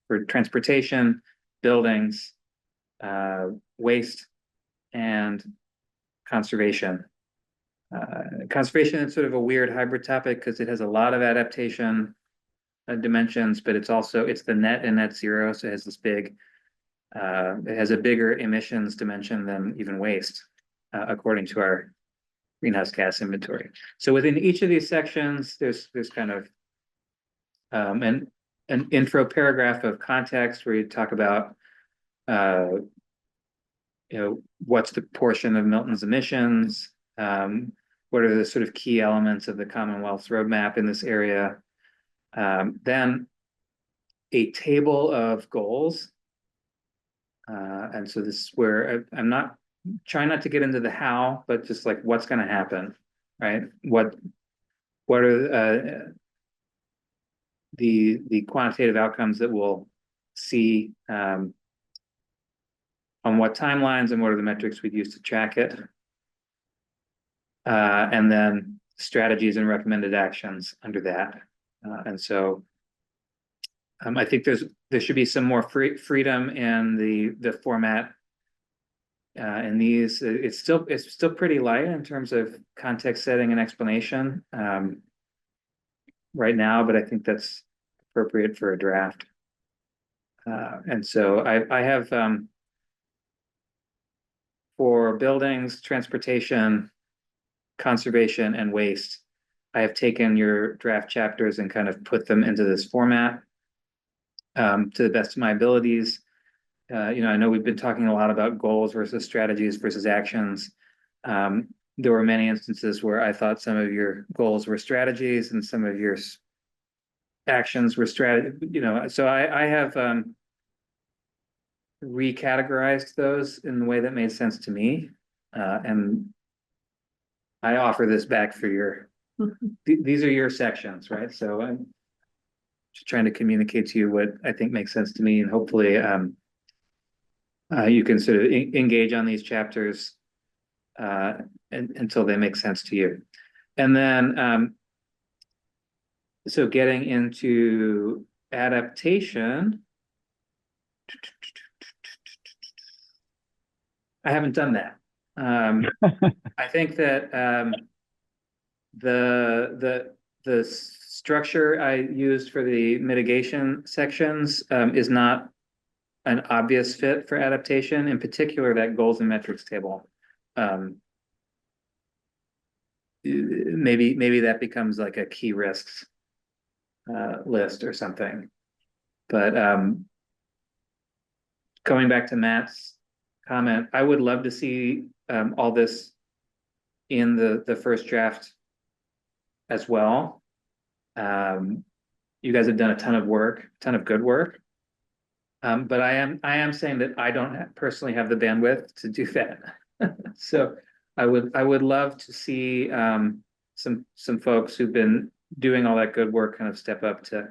for transportation, buildings, waste, and conservation. Conservation is sort of a weird hybrid topic because it has a lot of adaptation dimensions, but it's the net and net zero, so it has this big, it has a bigger emissions dimension than even waste, according to our greenhouse gas inventory. So within each of these sections, there's kind of an intro paragraph of context where you talk about what's the portion of Milton's emissions, what are the sort of key elements of the Commonwealth's roadmap in this area. Then a table of goals. And so this is where I'm not trying not to get into the how, but just like what's going to happen, right? What are the quantitative outcomes that we'll see on what timelines, and what are the metrics we'd use to track it? And then strategies and recommended actions under that. And so I think there should be some more freedom in the format. In these, it's still pretty light in terms of context setting and explanation right now, but I think that's appropriate for a draft. And so I have for buildings, transportation, conservation, and waste, I have taken your draft chapters and kind of put them into this format to the best of my abilities. I know we've been talking a lot about goals versus strategies versus actions. There were many instances where I thought some of your goals were strategies and some of your actions were strategy. So I have recategorized those in the way that made sense to me, and I offer this back for your. These are your sections, right? So I'm just trying to communicate to you what I think makes sense to me, and hopefully you can sort of engage on these chapters until they make sense to you. And then, so getting into adaptation, I haven't done that. I think that the structure I used for the mitigation sections is not an obvious fit for adaptation, in particular that goals and metrics table. Maybe that becomes like a key risks list or something. But going back to Matt's comment, I would love to see all this in the first draft as well. You guys have done a ton of good work. But I am saying that I don't personally have the bandwidth to do that. So I would love to see some folks who've been doing all that good work kind of step up to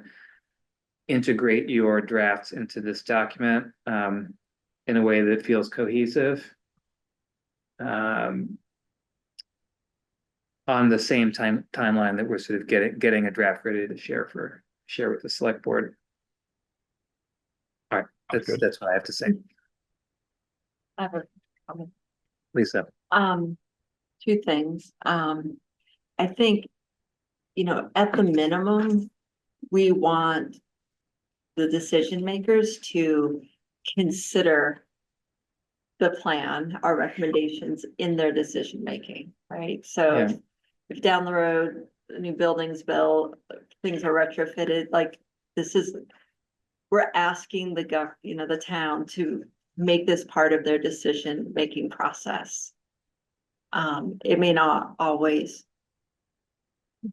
integrate your drafts into this document in a way that feels cohesive, on the same timeline that we're sort of getting a draft ready to share with the select board. All right, that's what I have to say. I have a comment. Lisa. Two things. I think, at the minimum, we want the decision makers to consider the plan, our recommendations in their decision making, right? So Yeah. if down the road, a new building's built, things are retrofitted, like we're asking the town to make this part of their decision making process. It may not always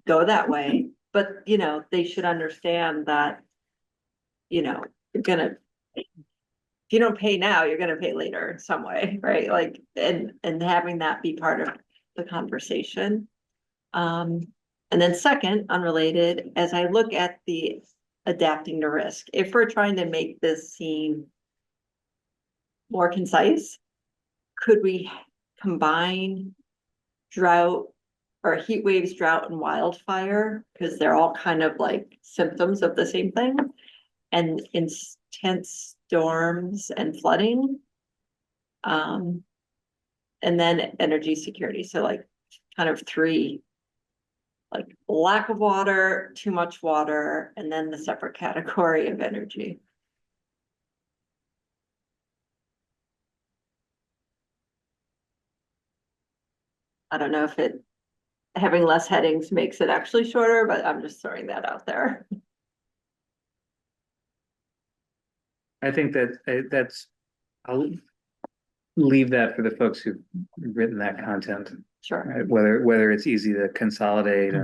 go that way, but they should understand that you're gonna, if you don't pay now, you're gonna pay later in some way, right? Like, and having that be part of the conversation. And And then second, unrelated, as I look at the adapting to risk, if we're trying to make this seem more concise, could we combine drought or heat waves, drought and wildfire? Because they're all kind of like symptoms of the same thing. And intense storms and flooding. And then energy security. So like kind of three, like lack of water, too much water, and then the separate category of energy. I don't know if having less headings makes it actually shorter, but I'm just throwing that out there. I think that's, I'll leave that for the folks who've written that content, Sure. right? Whether it's easy to consolidate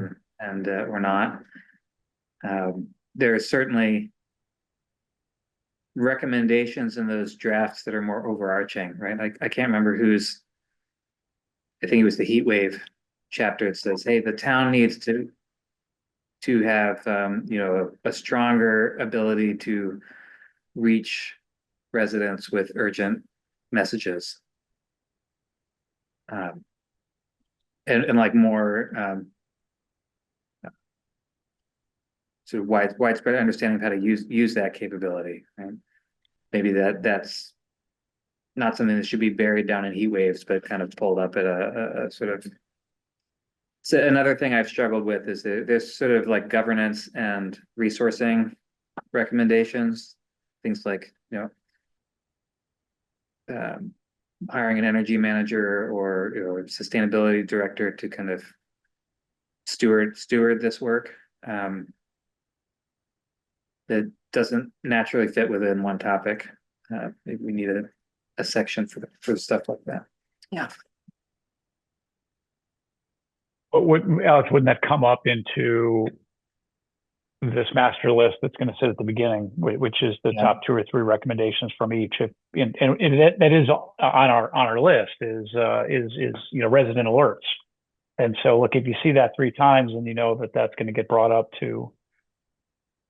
and or not. There are certainly recommendations in those drafts that are more overarching, right? I can't remember who's, I think it was the heat wave chapter. It says, hey, the town needs to have you know, a stronger ability to reach residents with urgent messages. And like more sort of widespread understanding of how to use that capability, right? Maybe that's not something that should be buried down in heat waves, but kind of pulled up at a sort of. So another thing I've struggled with is that there's sort of like governance and resourcing recommendations, things like, you know, hiring an energy manager or sustainability director to kind of steward this work. That doesn't naturally fit within one topic. Maybe we need a section for stuff like that. Yeah. But Alex, wouldn't that come up into this master list that's going to sit at the beginning, which is the top 2 or 3 recommendations from each? And that is on our list is you know, resident alerts. And so look, if you see that 3 times, and you know that that's going to get brought up to.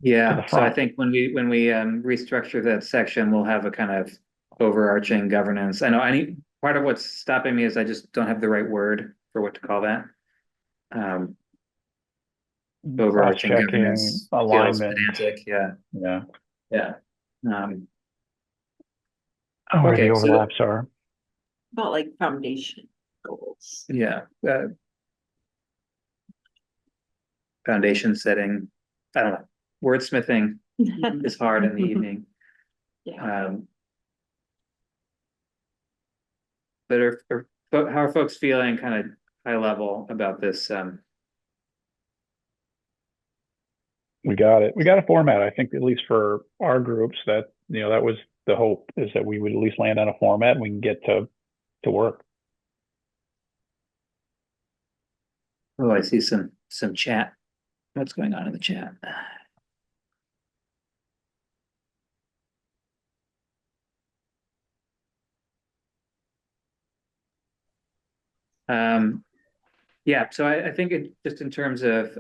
Yeah, so I think when we restructure that section, we'll have a kind of overarching governance. I know part of what's stopping me is I just don't have the right word for what to call that. Overarching governance, alignment, pedantic, yeah. Where Okay, the overlaps are. About like foundation goals. Yeah. Foundation setting, I don't know, wordsmithing is hard in the evening. Yeah. But how are folks feeling kind of high level about this? We got it. We got a format. I think at least for our groups that, you know, that was the hope, is that we would at least land on a format and we can get to work. Oh, I see some chat. What's going on in the chat? Yeah, so I think just in terms of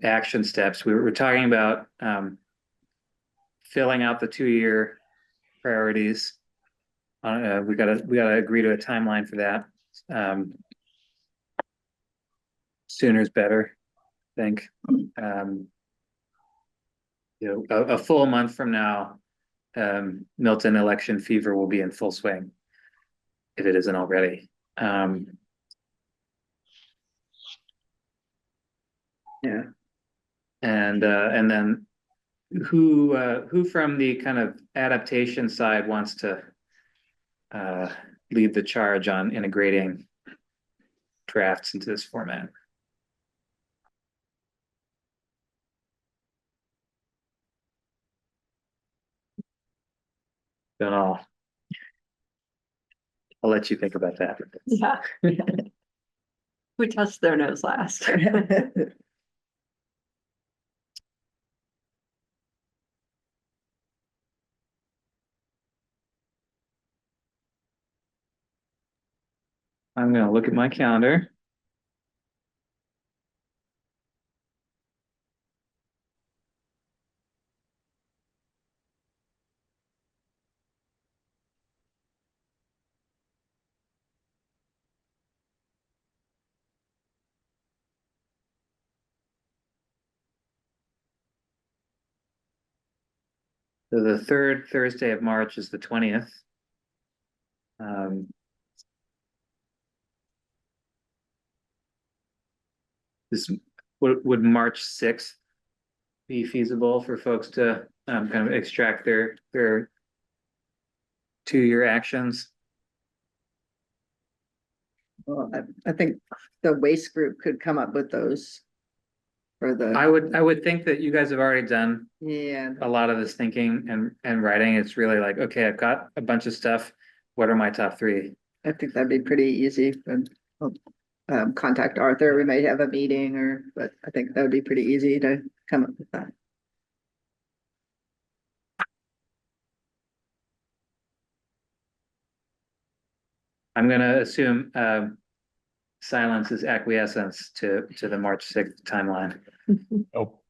action steps, we're talking about filling out the 2-year priorities. We gotta agree to a timeline for that. Sooner is better, I think. You know, a full month from now, Milton election fever will be in full swing, if it isn't already. Yeah, and then who from the kind of adaptation side wants to lead the charge on integrating drafts into this format? Then I'll let you think about that. Yeah. Who touched their nose last? I'm gonna look at my calendar. So the third Thursday of March is the 20th. This would March 6th be feasible for folks to kind of extract their 2-year actions? Well, I think the waste group could come up with those. For the, I would think that you guys have already done yeah, a lot of this thinking and writing. It's really like, okay, I've got a bunch of stuff. What are my top 3? I think that'd be pretty easy. And contact Arthur. We might have a meeting but I think that would be pretty easy to come up with that. I'm gonna assume silence is acquiescence to the March 6th timeline.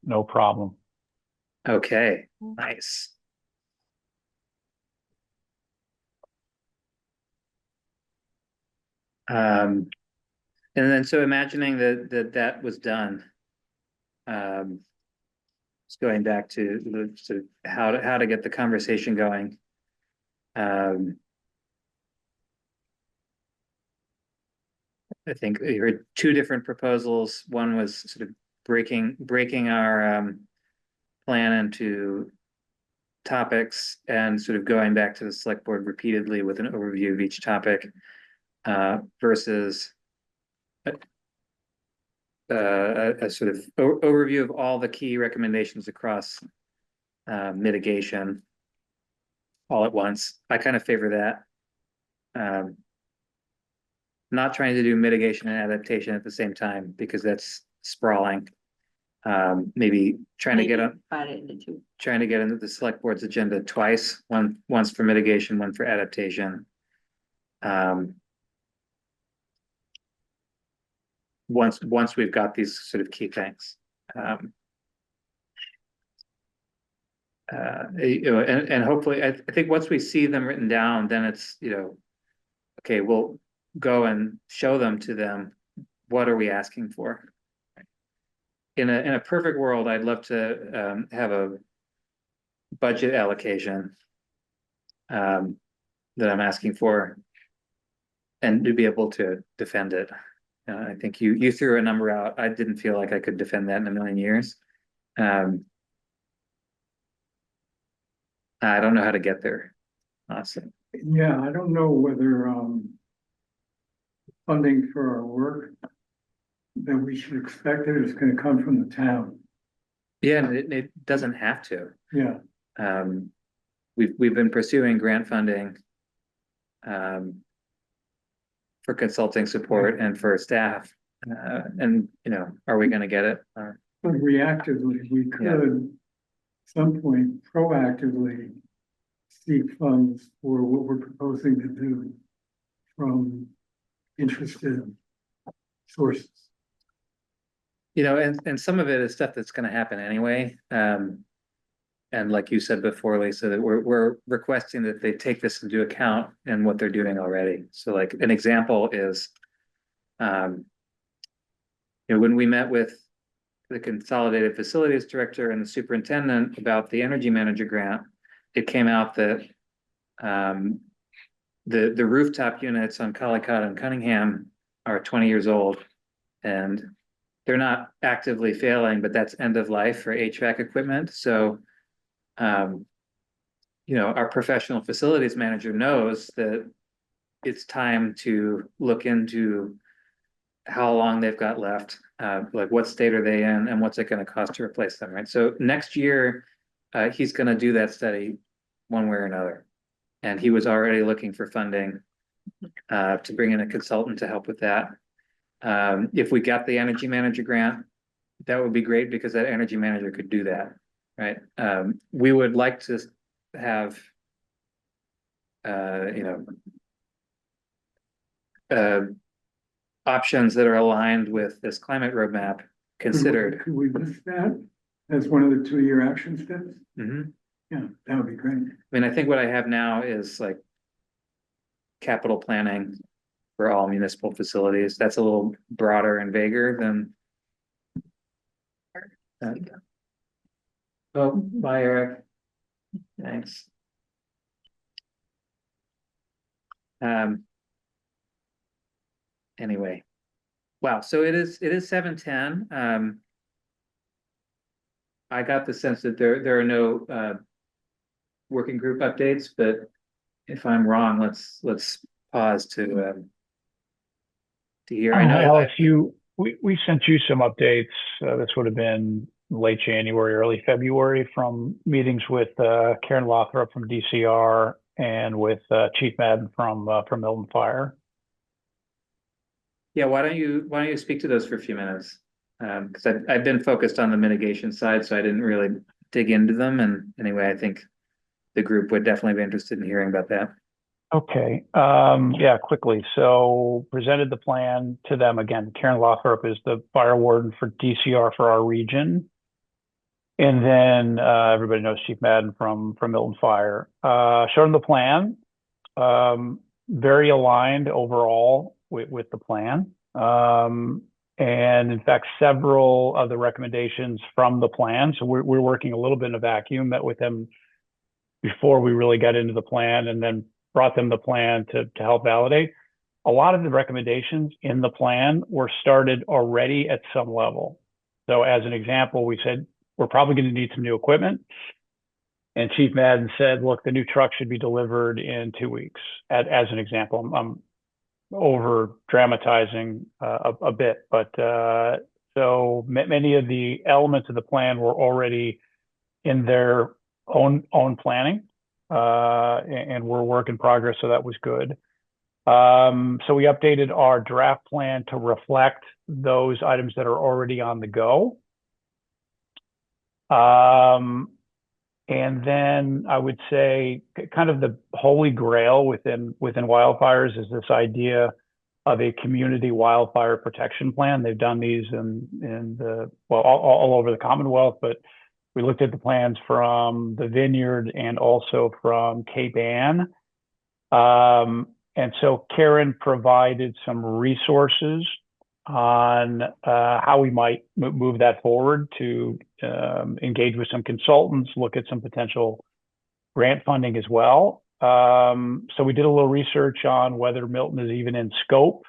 No problem. Okay, nice. And then so imagining that was done. Just going back to how to get the conversation going. I think you heard 2 different proposals. One was sort of breaking our plan into topics and sort of going back to the select board repeatedly with an overview of each topic, versus a sort of overview of all the key recommendations across mitigation all at once. I kind of favor that. Not trying to do mitigation and adaptation at the same time because that's sprawling. Maybe trying to get into the select board's agenda twice, once for mitigation, one for adaptation. Once we've got these sort of key things. And hopefully, I think once we see them written down, then it's, okay, we'll go and show them to them. What are we asking for? In a perfect world, I'd love to have a budget allocation that I'm asking for, and to be able to defend it. I think you threw a number out. I didn't feel like I could defend that in a million years. I don't know how to get there, honestly. Yeah, I don't know whether funding for our work that we should expect that it's gonna come from the town. Yeah, and it doesn't have to. Yeah, We've been pursuing grant funding for consulting support and for staff. And are we gonna get it? but reactively, we could at some point proactively seek funds for what we're proposing to do from interested sources. And some of it is stuff that's gonna happen anyway. And like you said before, Lisa, that we're requesting that they take this into account in what they're doing already. So like an example is, when we met with the consolidated facilities director and the superintendent about the energy manager grant, it came out that the rooftop units on Collicott and Cunningham are 20 years old, and they're not actively failing, but that's end of life for HVAC equipment. So our professional facilities manager knows that it's time to look into how long they've got left, like what state are they in, and what's it going to cost to replace them, right? So next year, he's going to do that study one way or another. And he was already looking for funding to bring in a consultant to help with that. If we got the energy manager grant, that would be great because that energy manager could do that, right? We would like to have, options that are aligned with this climate roadmap considered. Could we list that as one of the 2-year action steps? Mhm. Yeah, that would be great. I mean, I think what I have now is like capital planning for all municipal facilities. That's a little broader and vaguer than. Oh, bye, Eric. Thanks. Anyway, wow, so it is 7:10. I got the sense that there are no working group updates, but if I'm wrong, let's pause to hear. I know Alex, we sent you some updates. This would have been late January, early February from meetings with Karen Lothrop from DCR and with Chief Madden from Milton Fire. Yeah, why don't you speak to those for a few minutes? Because I've been focused on the mitigation side, so I didn't really dig into them. And anyway, I think the group would definitely be interested in hearing about that. Okay. Yeah, quickly. So presented the plan to them again. Karen Lothrop is the fire warden for DCR for our region. And then everybody knows Chief Madden from Milton Fire. Showed them the plan. Very aligned overall with the plan. And in fact, several of the recommendations from the plan. So we're working a little bit in a vacuum, met with them before we really got into the plan and then brought them the plan to help validate. A lot of the recommendations in the plan were started already at some level. So as an example, we said, we're probably going to need some new equipment. And Chief Madden said, look, the new truck should be delivered in 2 weeks. As an example, I'm over dramatizing a bit, but so many of the elements of the plan were already in their own planning, and we're work in progress. So that was good. So we updated our draft plan to reflect those items that are already on the go. And then I would say kind of the holy grail within wildfires is this idea of a community wildfire protection plan. They've done these all over the Commonwealth, but we looked at the plans from the Vineyard and also from Cape Ann. And so Karen provided some resources on how we might move that forward to engage with some consultants, look at some potential grant funding as well. So we did a little research on whether Milton is even in scope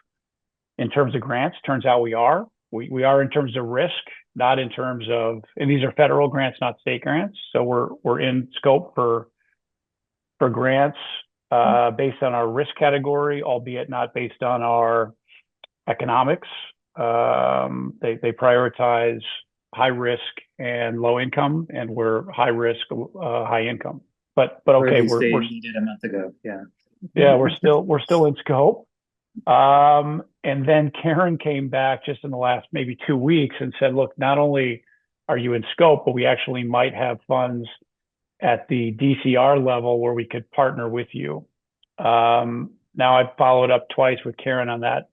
in terms of grants. Turns out we are. We are in terms of risk, not in terms of, and these are federal grants, not state grants. So we're in scope for grants based on our risk category, albeit not based on our economics. They prioritize high risk and low income, and we're high risk, high income. But okay, we're needed a month ago. Yeah, we're still in scope. And then Karen came back just in the last maybe 2 weeks and said, look, not only are you in scope, but we actually might have funds at the DCR level where we could partner with you. Now I've followed up twice with Karen on that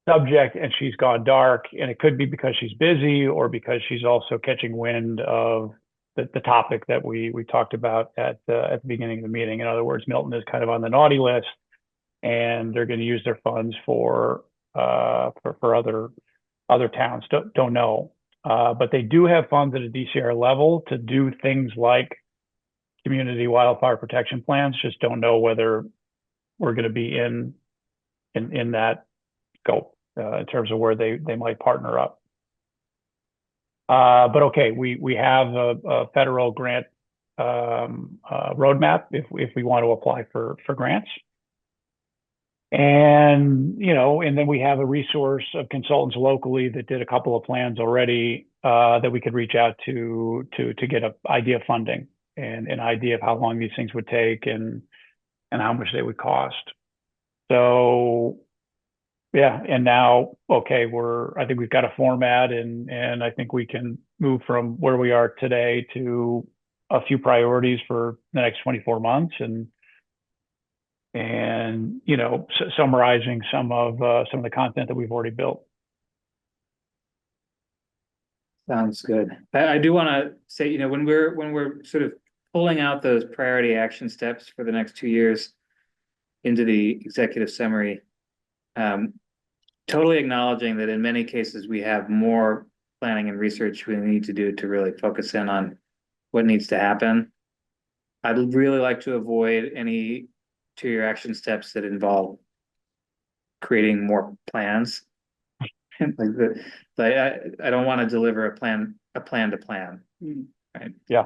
subject and she's gone dark, and it could be because she's busy or because she's also catching wind of the topic that we talked about at the beginning of the meeting. In other words, Milton is kind of on the naughty list and they're going to use their funds for other towns. Don't know. But they do have funds at a DCR level to do things like community wildfire protection plans. Just don't know whether we're going to be in that scope in terms of where they might partner up. But okay, we have a federal grant roadmap if we want to apply for grants. And, and then we have a resource of consultants locally that did a couple of plans already that we could reach out to get an idea of funding and an idea of how long these things would take and how much they would cost. So, yeah. And now, okay, I think we've got a format and I think we can move from where we are today to a few priorities for the next 24 months. And and, you know, summarizing some of the content that we've already built. Sounds good. I do want to say, you know, when we're sort of pulling out those priority action steps for the next 2 years into the executive summary, totally acknowledging that in many cases we have more planning and research we need to do to really focus in on what needs to happen. I'd really like to avoid any 2-year action steps that involve creating more plans. I don't want to deliver a plan to plan. Right. Yeah.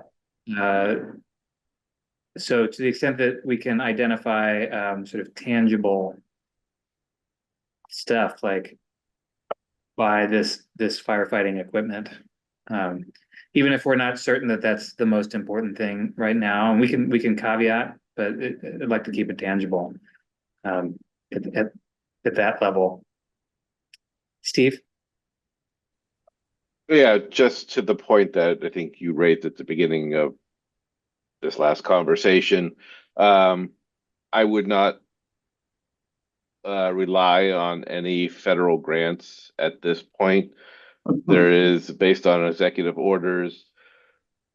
So to the extent that we can identify sort of tangible stuff like buy this firefighting equipment, even if we're not certain that that's the most important thing right now, and we can caveat, but I'd like to keep it tangible at that level. Steve? Yeah, just to the point that I think you raised at the beginning of this last conversation, I would not rely on any federal grants at this point. There is, based on executive orders,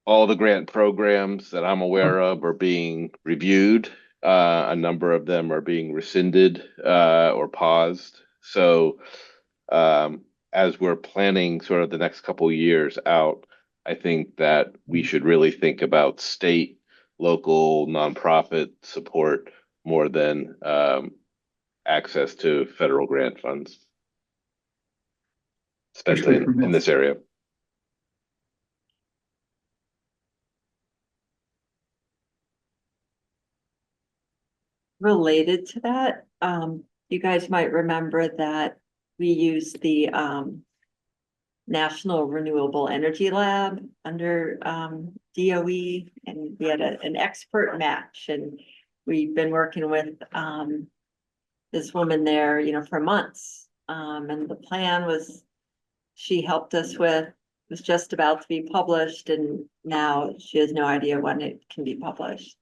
all the grant programs that I'm aware of are being reviewed. A number of them are being rescinded or paused. So as we're planning sort of the next couple of years out, I think that we should really think about state, local, nonprofit support more than access to federal grant funds, especially in this area. Related to that, you guys might remember that we use the National Renewable Energy Lab under DOE, and we had an expert match, and we've been working with this woman there, you know, for months. And the plan was, she helped us with, was just about to be published, and now she has no idea when it can be published.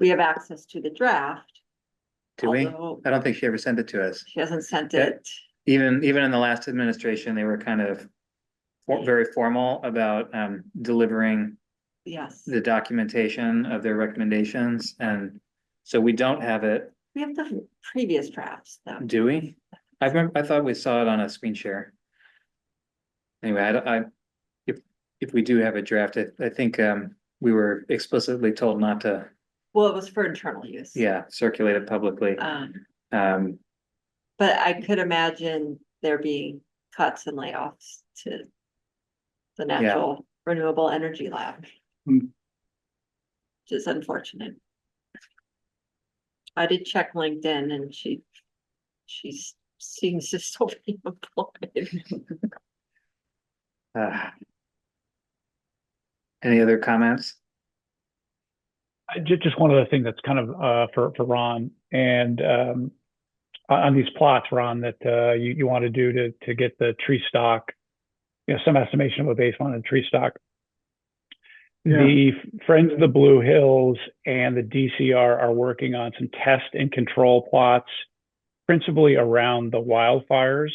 We have access to the draft. Do we? Although I don't think she ever sent it to us. she hasn't sent Yeah. it. Even in the last administration, they were kind of very formal about delivering Yes, the documentation of their recommendations, and so we don't have it, we have the previous drafts though. do we? I thought we saw it on a screen share. Anyway, if we do have a draft, I think we were explicitly told not to, Well, it was for internal use. yeah, circulate it publicly. But I could imagine there being cuts and layoffs to the Natural Renewable Energy Lab. Hmm. Which is unfortunate. I did check LinkedIn and she seems to still be employed. Any other comments? Just one other thing that's kind of for Ron, and on these plots, Ron, that you want to do to get the tree stock, you know, some estimation of a baseline of tree stock. Yeah. The Friends of the Blue Hills and the DCR are working on some test and control plots, principally around the wildfires.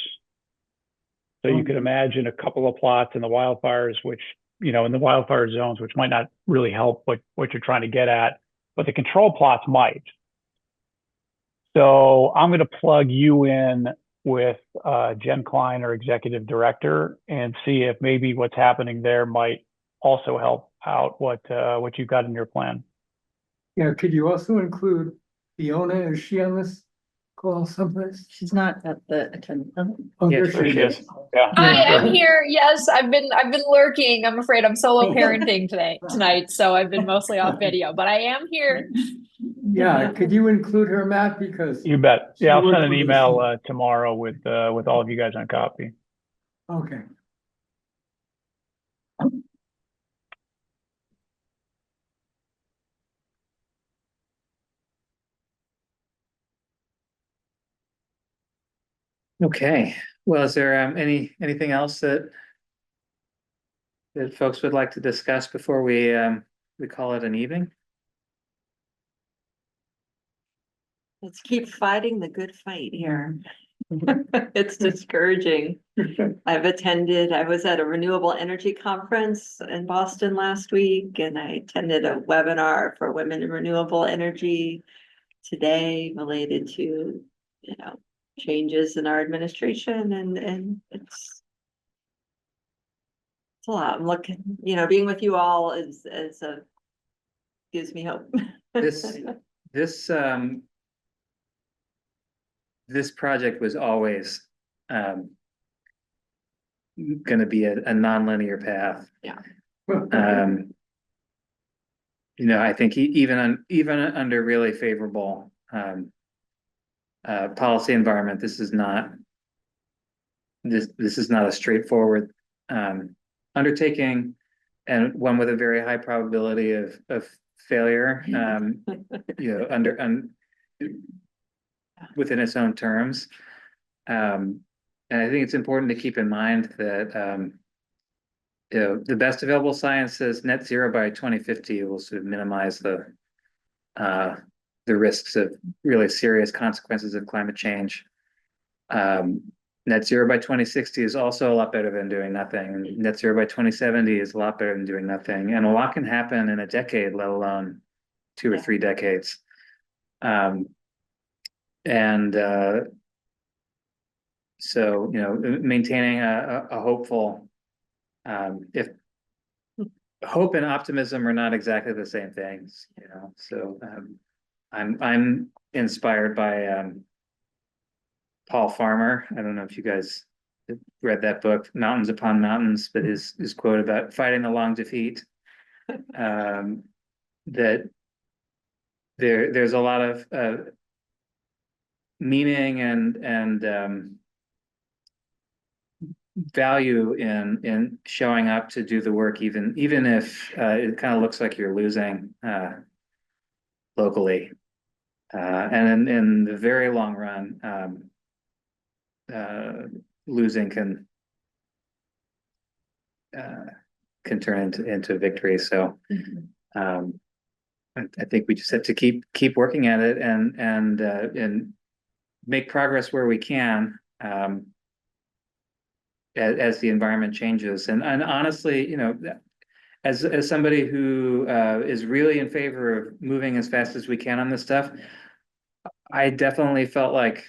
So you could imagine a couple of plots in the wildfires, which, you know, in the wildfire zones, which might not really help what you're trying to get at, but the control plots might. So I'm going to plug you in with Jen Klein, our executive director, and see if maybe what's happening there might also help out what you've got in your plan. Yeah, could you also include Fiona? Is she on this call someplace? She's not at the attendance. Oh, Yeah, there There she she is. is. Yeah. I am Yeah. here. Yes, I've been lurking. I'm afraid I'm solo parenting tonight, so I've been mostly off video, but I am here. Yeah, could you include her, Matt? Because, You bet. Yeah, I'll She send an worked with email tomorrow with all of you guys on copy. okay. Okay, well, is there anything else that folks would like to discuss before we call it an evening? Let's keep fighting the good fight here. It's discouraging. I was at a renewable energy conference in Boston last week, and I attended a webinar for women in renewable energy today related to, changes in our administration, and it's a lot. I'm looking, being with you all gives me hope. This, this, this project was always, gonna be a nonlinear path. Yeah. I think even under really favorable, policy environment, this is not a straightforward, undertaking, and one with a very high probability of failure, within its own terms. And I think it's important to keep in mind that, the best available science says net zero by 2050 will sort of minimize the risks of really serious consequences of climate change. Net zero by 2060 is also a lot better than doing nothing. And net zero by 2070 is a lot better than doing nothing. And a lot can happen in a decade, let alone 2 or 3 decades. So, maintaining a hopeful, if hope and optimism are not exactly the same things, so I'm inspired by Paul Farmer. I don't know if you guys read that book, Mountains Upon Mountains, but his quote about fighting the long defeat, that there's a lot of meaning and value in showing up to do the work, even if it kind of looks like you're losing locally, and in the very long run, losing can turn into victory. So I think we just have to keep working at it and make progress where we can, as the environment changes. And honestly, as somebody who is really in favor of moving as fast as we can on this stuff, I definitely felt like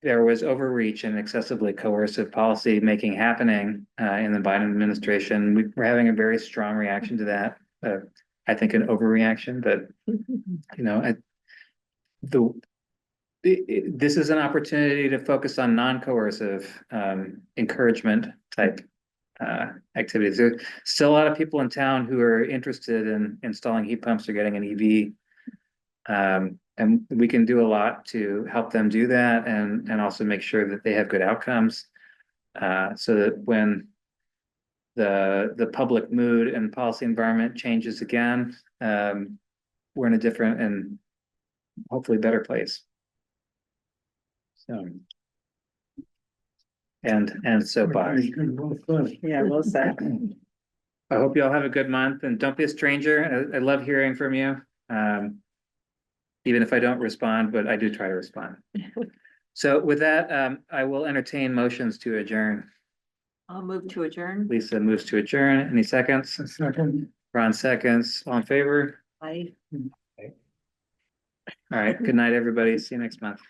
there was overreach and excessively coercive policy making happening in the Biden administration. We're having a very strong reaction to that. I think an overreaction, but this is an opportunity to focus on non-coercive, encouragement type activities. There's still a lot of people in town who are interested in installing heat pumps or getting an EV. And we can do a lot to help them do that, and also make sure that they have good outcomes, so that when the public mood and policy environment changes again, we're in a different and hopefully better place. So, and soapbox. Yeah, well said. I hope you all have a good month, and don't be a stranger. I love hearing from you. Even if I don't respond, but I do try to respond. So with that, I will entertain motions to adjourn. I'll move to adjourn. Lisa moves to adjourn. Any seconds? Second. Ron seconds. All in favor? Bye. All right. Good night, everybody. See you next month.